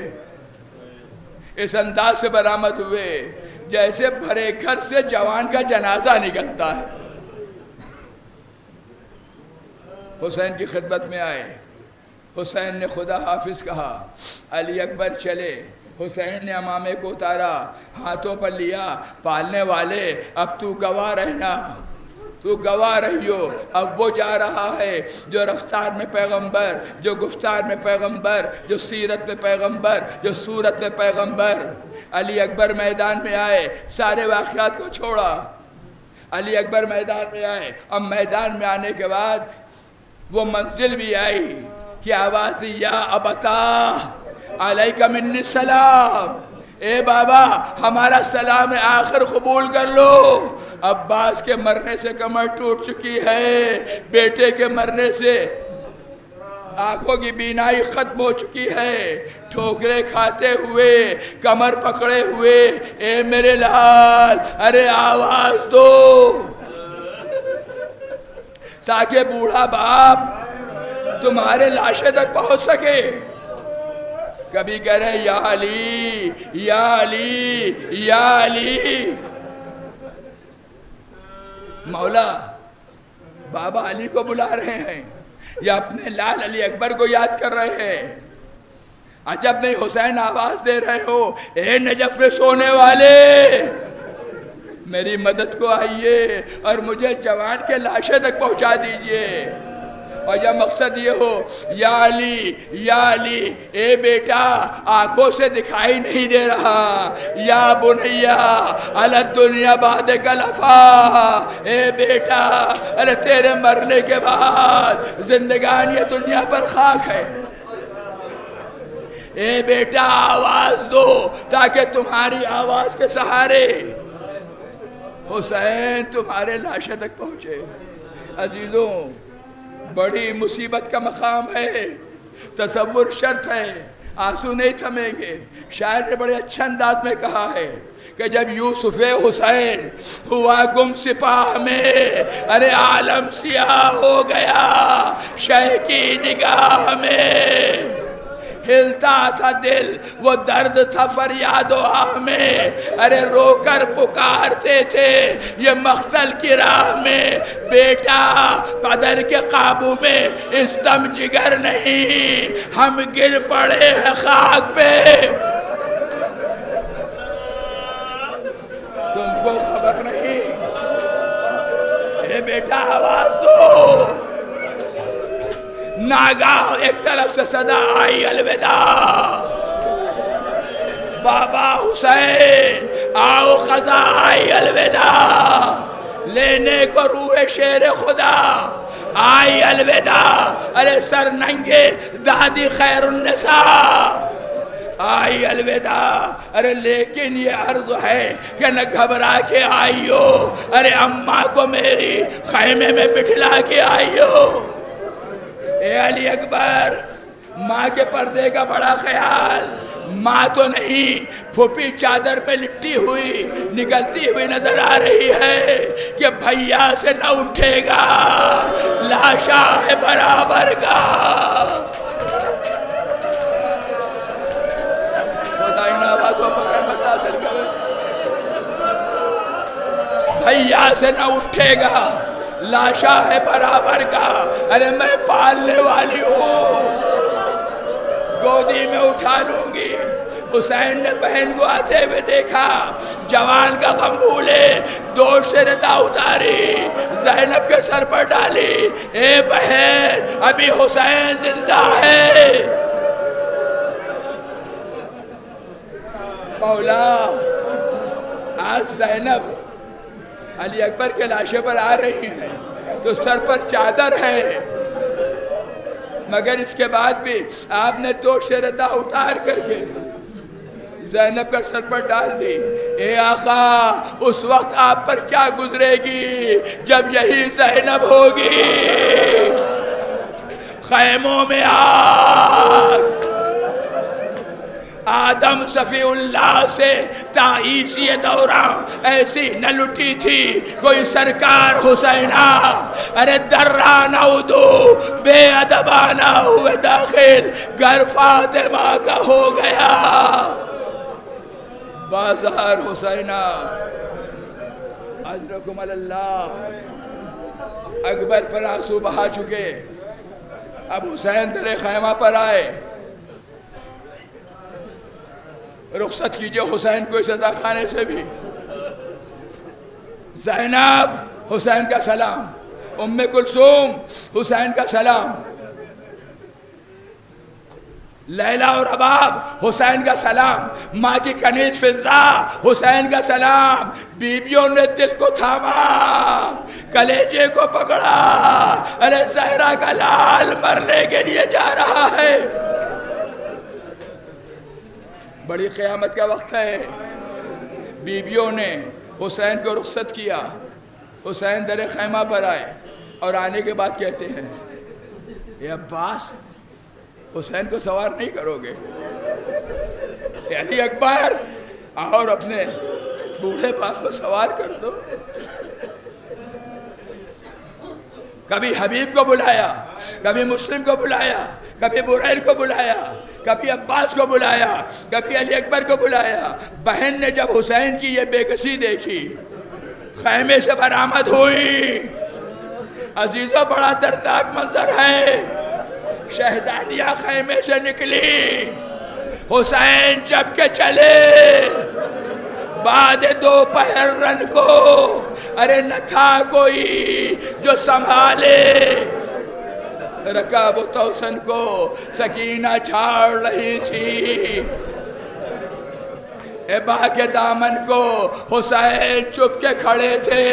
اس انداز سے برآمد ہوئے جیسے بھرے گھر سے جوان کا جنازہ نکلتا ہے۔ حسین کی خدمت میں آئے، حسین نے خدا حافظ کہا، علی اکبر چلے۔ حسین نے امامے کو اتارا، ہاتھوں پر لیا، پالنے والے اب تو گواہ رہنا، تو گواہ رہیو۔ اب وہ جا رہا ہے جو رفتار میں پیغمبر، جو گفتار میں پیغمبر، جو سیرت میں پیغمبر، جو صورت میں پیغمبر۔ علی اکبر میدان میں آئے، سارے واقعات کو چھوڑا، علی اکبر میدان میں آئے۔ اب میدان میں آنے کے بعد وہ منزل بھی آئی کہ آواز دی یا ابتا علیکہ منی السلام، اے بابا ہمارا سلام آخر قبول کر لو۔ عباس کے مرنے سے کمر ٹوٹ چکی ہے، بیٹے کے مرنے سے آنکھوں کی بینائی ختم ہو چکی ہے، ٹھوکرے کھاتے ہوئے، کمر پکڑے ہوئے، اے میرے لال ارے آواز دو تاکہ بوڑھا باپ تمہارے لاشے تک پہنچ سکے۔ کبھی کہہ رہے یا علی یا علی یا علی، مولا بابا علی کو بلا رہے ہیں یا اپنے لال علی اکبر کو یاد کر رہے ہیں؟ عجب نہیں حسین آواز دے رہے ہو، اے نجف میں سونے والے میری مدد کو آئیے اور مجھے جوان کے لاشے تک پہنچا دیجئے۔ اور یا مقصد یہ ہو یا علی اے بیٹا آنکھوں سے دکھائی نہیں دے رہا، یا بنیا علی الدنیا بعد کلفا، اے بیٹا ارے تیرے مرنے کے بعد زندگان یہ دنیا پر خاک ہے، اے بیٹا آواز دو تاکہ تمہاری آواز کے سہارے حسین تمہارے لاشے تک پہنچے۔ عزیزوں بڑی مصیبت کا مقام ہے، تصور شرط ہے، آنسو نہیں تھمیں گے۔ شاعر نے بڑے اچھے انداز میں کہا ہے کہ جب یوسف حسین ہوا گم سپاہ میں، ارے عالم سیاہ ہو گیا شہ کی نگاہ میں، ہلتا تھا دل وہ درد تھا فریاد و آہ میں، ارے رو کر پکارتے تھے یہ مقتل کی راہ میں، بیٹا قدر کے قابو میں اس دم جگر نہیں، ہم گر پڑے ہیں خاک پہ، تم کو خبر نہیں، اے بیٹا آواز دو۔ ناگاہ ایک طرف سے صدا آئی الوداع، بابا حسین آؤ خزاں آئی الوداع، لینے کو روح شیر خدا آئی الوداع، ارے سر ننگے دادی خیر النساء آئی الوداع، ارے لیکن یہ عرض ہے کہ نہ گھبرا کے آئیو، ارے اماں کو میری خیمے میں بٹھلا کے آئیو۔ اے علی اکبر ماں کے پردے کا بڑا خیال، ماں تو نہیں پھوپھی چادر پہ لپٹی ہوئی نکلتی ہوئی نظر آ رہی ہے کہ بھیا سے نہ اٹھے گا لاشا ہے برابر کا، بھیا سے نہ اٹھے گا لاشا ہے برابر کا، ارے میں پالنے والی ہوں گودی میں اٹھا لوں گی۔ حسین نے بہن کو آتے ہوئے دیکھا، جوان کا غم بھولے دوش سے ردا اتاری، زینب کے سر پر ڈالی، اے بہن ابھی حسین زندہ ہے۔ مولا آج زینب علی اکبر کے لاشے پر آ رہی ہیں تو سر پر چادر ہے، مگر اس کے بعد بھی آپ نے دوش سے ردا اتار کر کے زینب کا سر پر ڈال دی۔ اے آقا اس وقت آپ پر کیا گزرے گی جب یہی زینب ہوگی، خیموں میں آگ، آدم صفی اللہ سے تا عیسی دوران ایسی نہ لٹی تھی کوئی سرکار حسینہ، ارے درانہ ادو بے ادبانہ ہوئے داخل گھر فاطمہ کا ہو گیا بازار حسینہ۔ اجرکم اللہ، اکبر پر آنسو بہا چکے، اب حسین در خیمہ پر آئے، رخصت کیجئے حسین کو اس عزا خانے سے بھی۔ زینب حسین کا سلام، ام کلثوم حسین کا سلام، لیلا اور رباب حسین کا سلام، ماں کی کنیز فضا حسین کا سلام، بیبیوں نے دل کو تھاما، کلیجے کو پکڑا، ارے زہرا کا لال مرنے کے لیے جا رہا ہے۔ بڑی قیامت کا وقت ہے، بیبیوں نے حسین کو رخصت کیا، حسین در خیمہ پر آئے اور آنے کے بعد کہتے ہیں اے عباس حسین کو سوار نہیں کرو گے؟ علی اکبر اور اپنے بوڑھے باپ کو سوار کر دو۔ کبھی حبیب کو بلایا، کبھی مسلم کو بلایا، کبھی برائل کو بلایا، کبھی عباس کو بلایا، کبھی علی اکبر کو بلایا۔ بہن نے جب حسین کی یہ بے کسی دیکھی، خیمے سے برآمد ہوئی۔ عزیزوں بڑا دردناک منظر ہے، شہزادیاں خیمے سے نکلی، حسین جب کے چلے بعد دوپہر رن کو، ارے نہ تھا کوئی جو سنبھالے رکاب و توسن کو، سکینہ جھاڑ رہی تھی ابا کے دامن کو، حسین چپ کے کھڑے تھے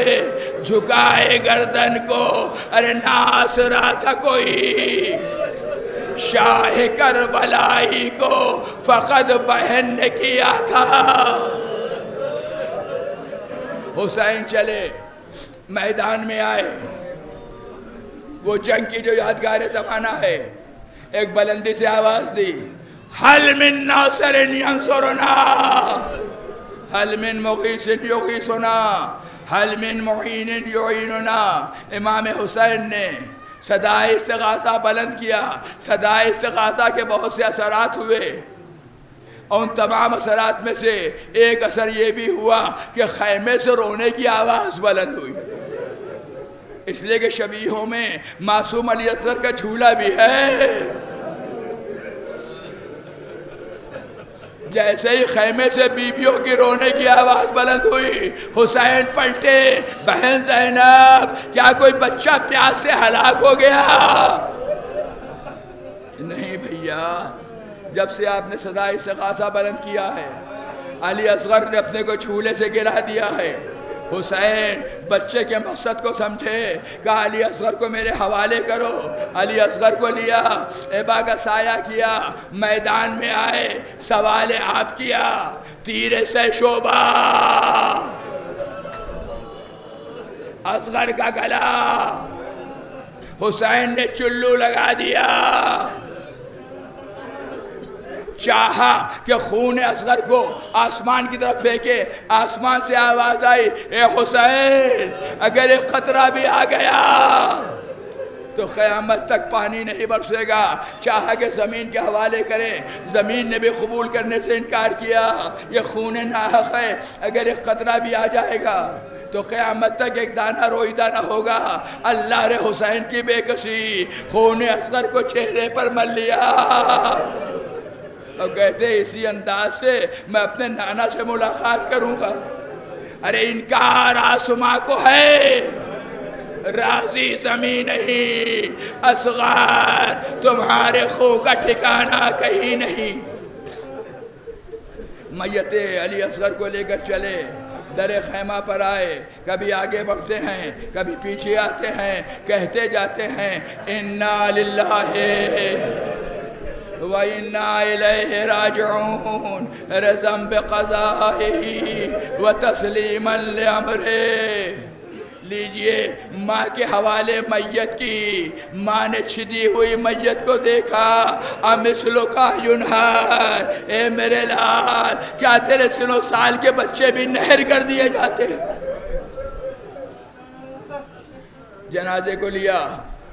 جھکائے گردن کو، ارے ناس رہا تھا کوئی شاہ کربلائی کو، فقط بہن نے کیا تھا۔ حسین چلے میدان میں آئے، وہ جنگ کی جو یادگار زمانہ ہے، ایک بلندی سے آواز دی، حل من ناصر ینصرنا، حل من مغیث یغیثنا، حل من معین یعیننا۔ امام حسین نے صدائے استغاثہ بلند کیا۔ صدائے استغاثہ کے بہت سے اثرات ہوئے، ان تمام اثرات میں سے ایک اثر یہ بھی ہوا کہ خیمے سے رونے کی آواز بلند ہوئی، اس لیے کہ شبیہوں میں معصوم علی اصغر کا جھولا بھی ہے۔ جیسے ہی خیمے سے بیویوں کی رونے کی آواز بلند ہوئی، حسین پلٹے، بہن زینب کیا کوئی بچہ پیاس سے ہلاک ہو گیا؟ نہیں بھیا، جب سے آپ نے صدائے استغاثہ بلند کیا ہے، علی اصغر نے اپنے کو جھولے سے گرا دیا ہے۔ حسین بچے کے مقصد کو سمجھے، کہا علی اصغر کو میرے حوالے کرو۔ علی اصغر کو لیا، ابا کا سایہ کیا، میدان میں آئے، سوال آپ کیا، تیر سے شعبہ اصغر کا گلا، حسین نے چلو لگا دیا، چاہا کہ خون اصغر کو آسمان کی طرف پھینکے۔ آسمان سے آواز آئی، اے حسین اگر ایک خطرہ بھی آ گیا تو قیامت تک پانی نہیں برسے گا۔ چاہا کہ زمین کے حوالے کرے، زمین نے بھی قبول کرنے سے انکار کیا، یہ خون ناحق ہے، اگر ایک قطرہ بھی آ جائے گا تو قیامت تک ایک دانہ روئیدہ نہ ہوگا۔ اللہ نے حسین کی بے کسی، خون اصغر کو چہرے پر مل لیا اور کہتے اسی انداز سے میں اپنے نانا سے ملاقات کروں گا۔ ارے انکار آسماں کو ہے، راضی زمین نہیں، اصغر تمہارے خون کا ٹھکانہ کہیں نہیں۔ میت علی اصغر کو لے کر چلے، در خیمہ پر آئے، کبھی آگے بڑھتے ہیں، کبھی پیچھے آتے ہیں، کہتے جاتے ہیں اِنَّا لِلَّهِ وَإِنَّا إِلَيْهِ رَاجِعُونَ، رضا بِقَضَائِهِ وَتَسْلِيمًا لِأَمْرِهِ۔ لیجئے ماں کے حوالے میت کی، ماں نے چھدی ہوئی میت کو دیکھا، امثلک ینہر، اے میرے لال کیا تیرے سن و سال کے بچے بھی نہر کر دیے جاتے؟ جنازے کو لیا،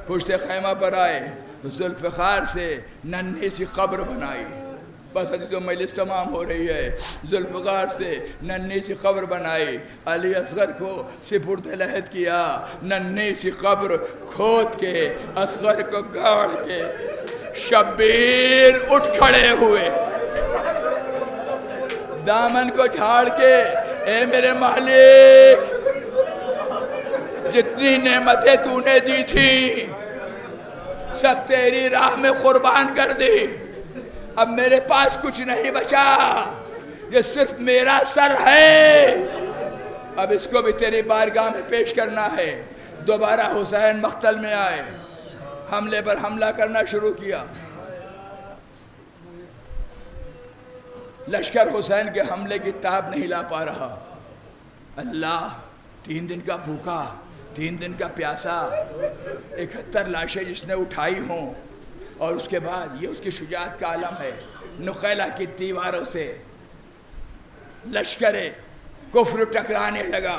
پشت خیمہ پر آئے، ذوالفقار سے ننھی سی قبر بنائی، بس ابھی تو مجلس تمام ہو رہی ہے، ذوالفقار سے ننھی سی قبر بنائی، علی اصغر کو سپرد لحد کیا، ننھی سی قبر کھود کے اصغر کو گاڑ کے شبیر اٹھ کھڑے ہوئے، دامن کو جھاڑ کے، اے میرے مالک جتنی نعمتیں تو نے دی تھی سب تیری راہ میں قربان کر دی، اب میرے پاس کچھ نہیں بچا، یہ صرف میرا سر ہے، اب اس کو بھی تیری بارگاہ میں پیش کرنا ہے۔ دوبارہ حسین مقتل میں آئے، حملے پر حملہ کرنا شروع کیا، لشکر حسین کے حملے کی تاب نہیں لا پا رہا۔ اللہ 3 دن کا بھوکا، 3 دن کا پیاسا، 71 لاشیں جس نے اٹھائی ہوں، اور اس کے بعد یہ اس کی شجاعت کا عالم ہے، نخیلہ کی دیواروں سے لشکر کفر ٹکرانے لگا،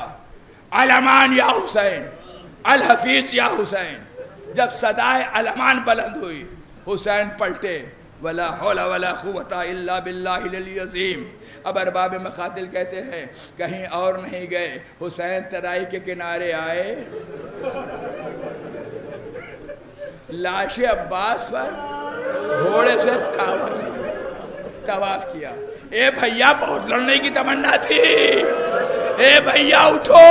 علمان یا حسین، الحفیظ یا حسین۔ جب صدائے علمان بلند ہوئی، حسین پلٹے، ولا حول ولا قوت الا باللہ العلی العظیم۔ اب ارباب مقاتل کہتے ہیں کہیں اور نہیں گئے، حسین ترائی کے کنارے آئے، لاش عباس پر گھوڑے سے طواف کیا۔ اے بھیا بہت لڑنے کی تمنا تھی، اے بھیا اٹھو،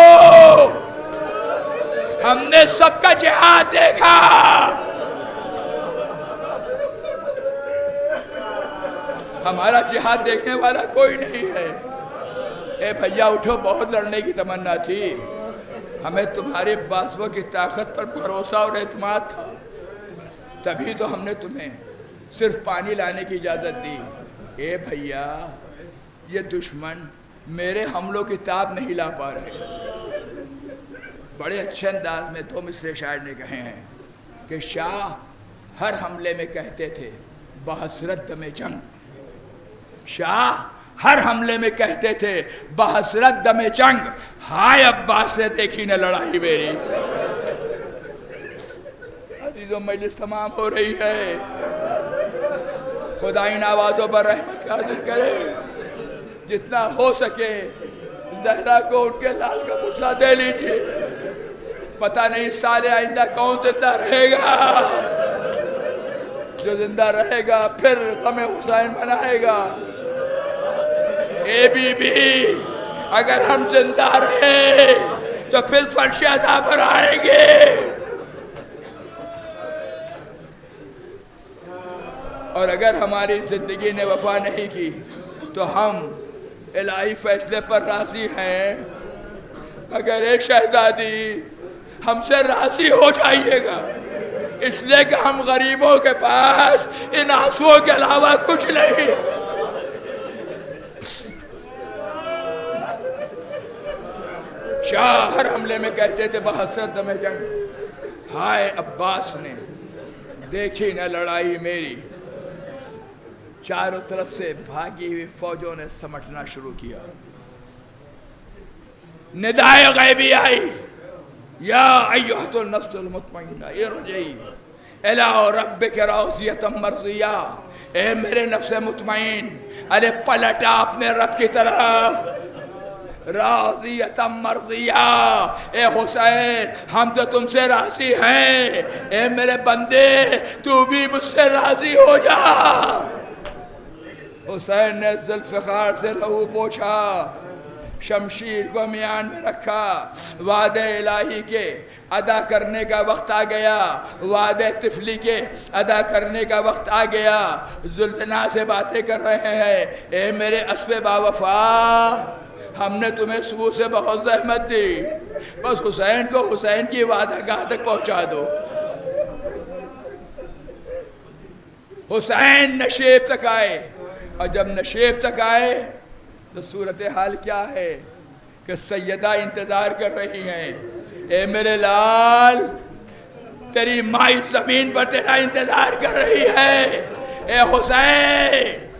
ہم نے سب کا جہاد دیکھا، ہمارا جہاد دیکھنے والا کوئی نہیں ہے۔ اے بھیا اٹھو، بہت لڑنے کی تمنا تھی، ہمیں تمہارے بازوؤں کی طاقت پر بھروسہ اور اعتماد تھا، تبھی تو ہم نے تمہیں صرف پانی لانے کی اجازت دی۔ اے بھیا یہ دشمن میرے حملوں کی تاب نہیں لا پا رہے۔ بڑے اچھے انداز میں دو مصرے شاعر نے کہے ہیں کہ شاہ ہر حملے میں کہتے تھے بحسرت دم جنگ، شاہ ہر حملے میں کہتے تھے بحسرت دم جنگ، ہائے عباس نے دیکھی نہ لڑائی میری۔ عزیزوں مجلس تمام ہو رہی ہے، خدا ان آوازوں پر رحمت نازل کرے، جتنا ہو سکے زہرا کو ان کے لال کا بوسہ دے لیجیے، پتہ نہیں سال آئندہ کون زندہ رہے گا، جو زندہ رہے گا پھر غم حسین منائے گا۔ اے بی بی اگر ہم زندہ رہے تو پھر فرش عزا پر آئیں گے۔ اور اگر ہماری زندگی نے وفا نہیں کی تو ہم الہی فیصلے پر راضی ہیں۔ اگر ایک شہزادی ہم سے راضی ہو جائیے گا، اس لیے کہ ہم غریبوں کے پاس ان آنسوؤں کے علاوہ کچھ نہیں۔ شاہ ہر حملے میں کہتے تھے بحسرت دم جنگ، ہائے عباس نے دیکھی نہ لڑائی میری۔ چاروں طرف سے بھاگی ہوئی فوجوں نے سمٹنا شروع کیا، ندائے غیبی آئی، یا ایھا النفس المطمئنہ ارجعی الی ربک راضیۃ مرضیہ، اے میرے نفس مطمئن، ارے پلٹا اپنے رب کی طرف، راضیۃ مرضیہ، اے حسین ہم تو تم سے راضی ہیں، اے میرے بندے تو بھی مجھ سے راضی ہو جا۔ حسین نے ذوالفقار سے لہو پوچھا، شمشیر کو میان میں رکھا، وعدے الہی کے ادا کرنے کا وقت آ گیا، وعدے طفلی کے ادا کرنے کا وقت آ گیا۔ ذوالجناح سے باتیں کر رہے ہیں، اے میرے اسب باوفا، ہم نے تمہیں صبح سے بہت زحمت دی، بس حسین کو حسین کی وعدہ گاہ تک پہنچا دو۔ حسین نشیب تک آئے، اور جب نشیب تک آئے تو صورتحال کیا ہے کہ سیدہ انتظار کر رہی ہیں، اے میرے لال تیری ماں اس زمین پر تیرا انتظار کر رہی ہے، اے حسین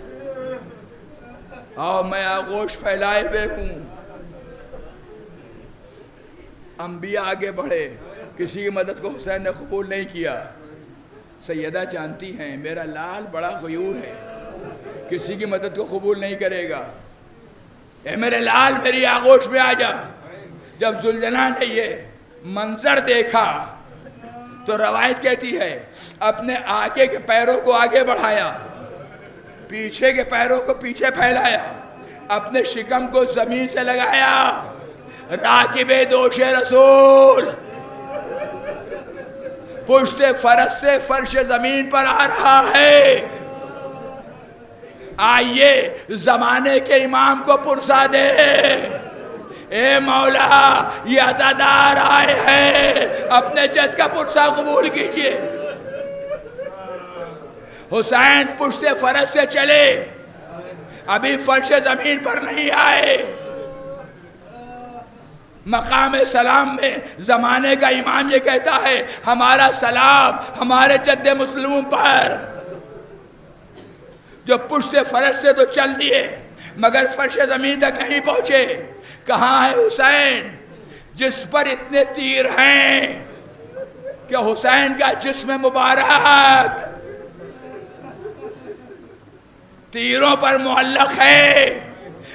آؤ، میں آغوش پھیلائے ہوئے ہوں۔ انبیاء آگے بڑھے، کسی کی مدد کو حسین نے قبول نہیں کیا۔ سیدہ جانتی ہیں میرا لال بڑا غیور ہے، کسی کی مدد کو قبول نہیں کرے گا، اے میرے لال میری آغوش میں آ جا۔ جب ذوالجناح نے یہ منظر دیکھا تو روایت کہتی ہے اپنے آگے کے پیروں کو آگے بڑھایا، پیچھے کے پیروں کو پیچھے پھیلایا، اپنے شکم کو زمین سے لگایا، راکب دوش رسول پشت فرس سے فرش زمین پر آ رہا ہے، آئیے زمانے کے امام کو پرسا دے، اے مولا یہ عزادار آئے ہیں، اپنے جد کا پرسا قبول کیجئے۔ حسین پشت فرس سے چلے، ابھی فرش زمین پر نہیں آئے، مقام سلام میں زمانے کا امام یہ کہتا ہے ہمارا سلام ہمارے جد مسلموں پر جو پشت فرش سے تو چل دیے مگر فرش زمین تک نہیں پہنچے. کہاں ہے حسین جس پر اتنے تیر ہیں کہ حسین کا جسم مبارک تیروں پر معلق ہے.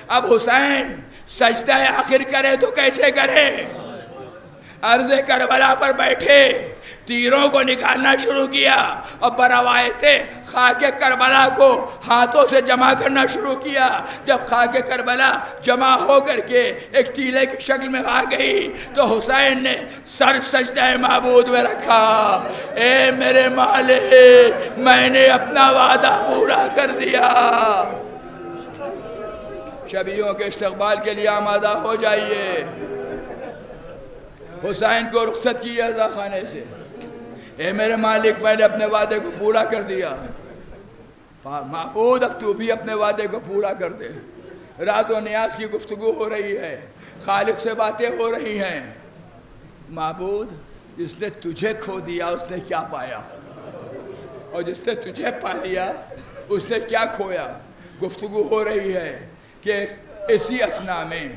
اب حسین سجدہ آخر کرے تو کیسے کرے؟ ارض کربلا پر بیٹھے تیروں کو نکالنا شروع کیا اور بروایت خاک کربلا کو ہاتھوں سے جمع کرنا شروع کیا. جب خاک کربلا جمع ہو کر کے ایک ٹیلے کی شکل میں آ گئی تو حسین نے سر سجدہ معبود میں رکھا. اے میرے مالک میں نے اپنا وعدہ پورا کر دیا. شبیوں کے استقبال کے لیے آمادہ ہو جائیے. حسین کو رخصت کیا عزا خانے سے. اے میرے مالک میں نے اپنے وعدے کو پورا کر دیا. معبود اب تو بھی اپنے وعدے کو پورا کر دے. رات و نیاز کی گفتگو ہو رہی ہے, خالق سے باتیں ہو رہی ہیں. معبود جس نے تجھے کھو دیا اس نے کیا پایا, اور جس نے تجھے پا لیا اس نے کیا کھویا. گفتگو ہو رہی ہے کہ اسی اسنا میں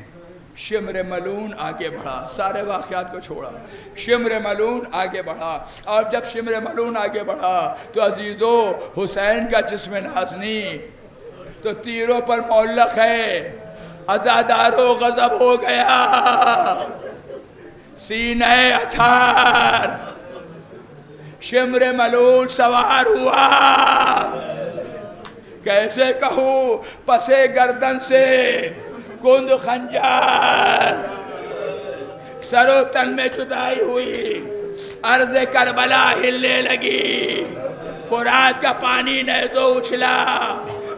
شمر ملون آگے بڑھا. سارے واقعات کو چھوڑا, شمر ملون آگے بڑھا. اور جب شمر ملون آگے بڑھا تو عزیزو حسین کا جسم نازنی تو تیروں پر معلق ہے. عزادارو غضب ہو گیا, سینہ اتھار شمر ملون سوار ہوا. کیسے کہوں پسے گردن سے کند خنجر سر و تن میں جدائی ہوئی. عرض کربلا ہلنے لگی, فرات کا پانی نیزو اچھلا.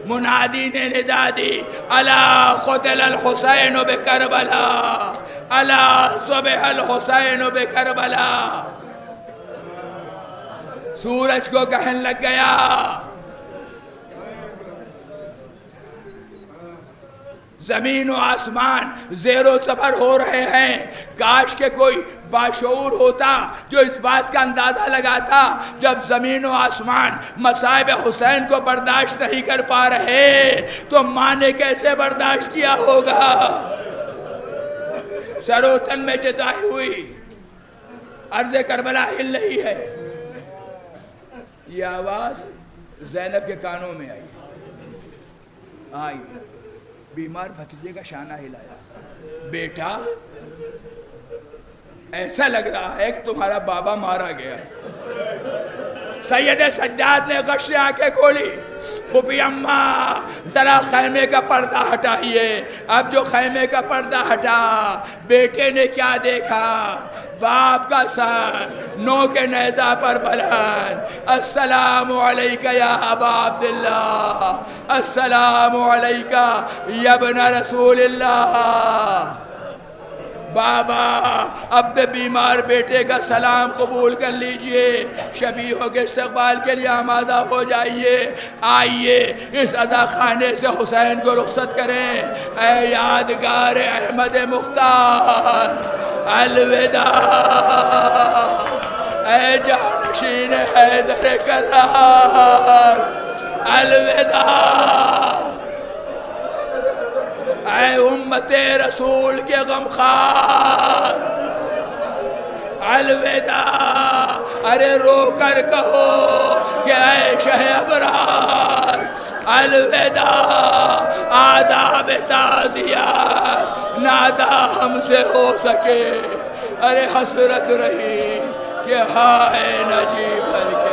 منادی نے ندا دی الا قتل الحسین بکربلا, الا ذبح الحسین بکربلا. سورج کو کہن لگ گیا زمین و آسمان زیر و زبر ہو رہے ہیں. کاش کہ کوئی باشعور ہوتا جو اس بات کا اندازہ لگاتا جب زمین و آسمان مصائب حسین کو برداشت نہیں کر پا رہے تو ماں نے کیسے برداشت کیا ہوگا. سر و تن میں جدائی ہوئی, عرض کربلا ہل رہی ہے. یہ آواز زینب کے کانوں میں آئی. بیمار بھتیجے کا شانہ ہلایا. بیٹا ایسا لگ رہا ہے کہ تمہارا بابا مارا گیا. سید سجاد نے غش سے آنکھیں کھولی. پھوپھی اماں ذرا خیمے کا پردہ ہٹائیے. اب جو خیمے کا پردہ ہٹا بیٹے نے کیا دیکھا, باپ کا سر نو کے نیزہ پر بلند. السلام علیکہ یا ابا عبداللہ, السلام علیکہ یا ابن رسول اللہ. بابا اپنے بیمار بیٹے کا سلام قبول کر لیجئے. شبیہوں کے استقبال کے لیے آمادہ ہو جائیے. آئیے اس عزا خانے سے حسین کو رخصت کریں. اے یادگار احمد مختار الوداع, اے جانشین حیدر کرار الوداع, اے امت رسول کے غمخوار الوداع. ارے رو کر کہو کہ اے شہ ابرار الوداع. آداب تعزیت نادا ہم سے ہو سکے. ارے حسرت رہی کہ ہائے نجیب بھر کے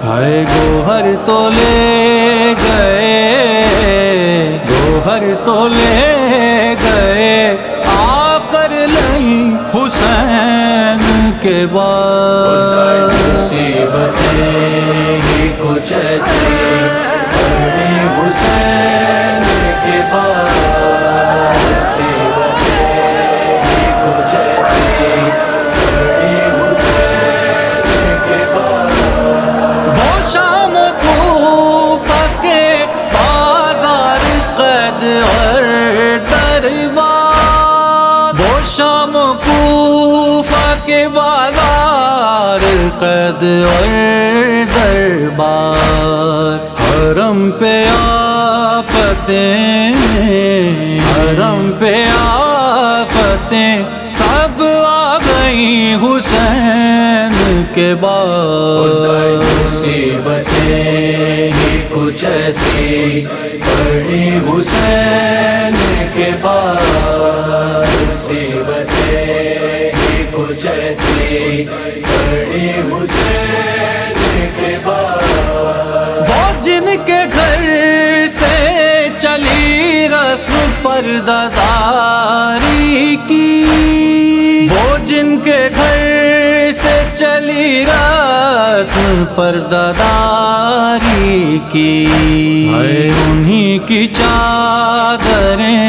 ہائے گوہر تو لے گئے, گوہر تو لے گئے, آخر نہیں حسین کے بعد. مصیبتیں ہی کچھ ایسی بڑی حسین کے بعد مصیبتیں ہی کچھ ایسی، بڑی حسین کے بعد وہ شام کوفہ کے بازار قید اور دربار، وہ شام کوفہ کے بازار قید اور دربار، حرم پہ آفتیں، حرم پہ آفتیں سب آ گئی حسین کے بعد، مصیبتیں ہی کچھ ایسی، بڑی حسین کے بعد مصیبتیں ہی کچھ ایسی، بڑی حسین کے بعد وہ جن کے گھر سے چلی رسم پردہ داری کی، وہ جن کے گھر سے چلی رسم پردہ داری کی، انہی کی چادریں،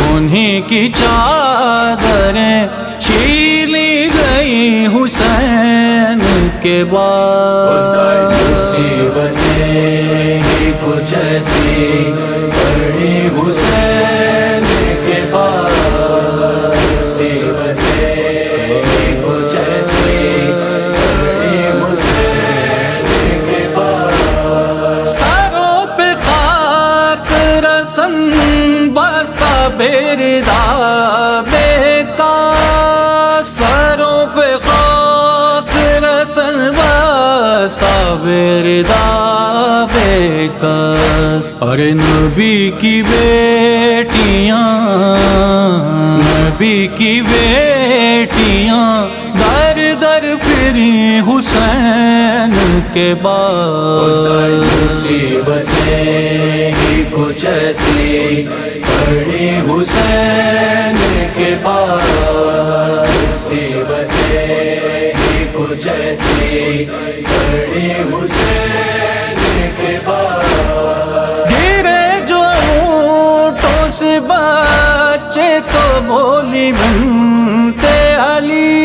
انہی کی چادریں چھیلی گئی حسین کے بعد، مصیبتیں ہی کچھ ایسی، بڑی حسین کے بعد مصیبتیں ہی کچھ ایسی، بڑی حسین کے بعد سروں پہ خاک رسن بستہ بیردابے کا، سروں پہ خاک رسن بستہ بیردابے کا، اور نبی کی بیٹیاں، نبی کی بیٹیاں در در پھری حسین کے بعد، مصیبتیں ہی کچھ ایسی، بڑی حسین کے بعد مصیبتیں ہی کچھ ایسی، بڑی حسین کے بعد گرے جو اونٹوں سے بچے تو بولی بنت علی،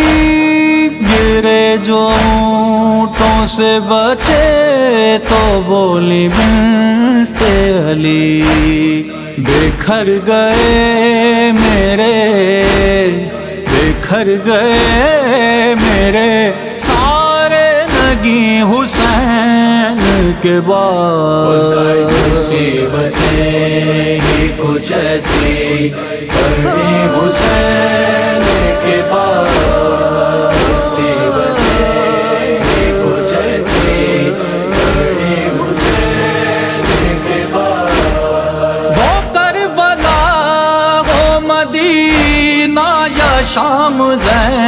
گرے جو اونٹوں سے بچے تو بولی بنت علی، بکھر گئے میرے، بکھر گئے میرے سارے نگیں حسین کے بعد، مصیبتیں ہی کچھ ایسی، بڑی حسین کے بعد مصیبتیں ہی کچھ ایسی، بڑی حسین کے بعد وہ کربلا ہو مدینہ یا شام زین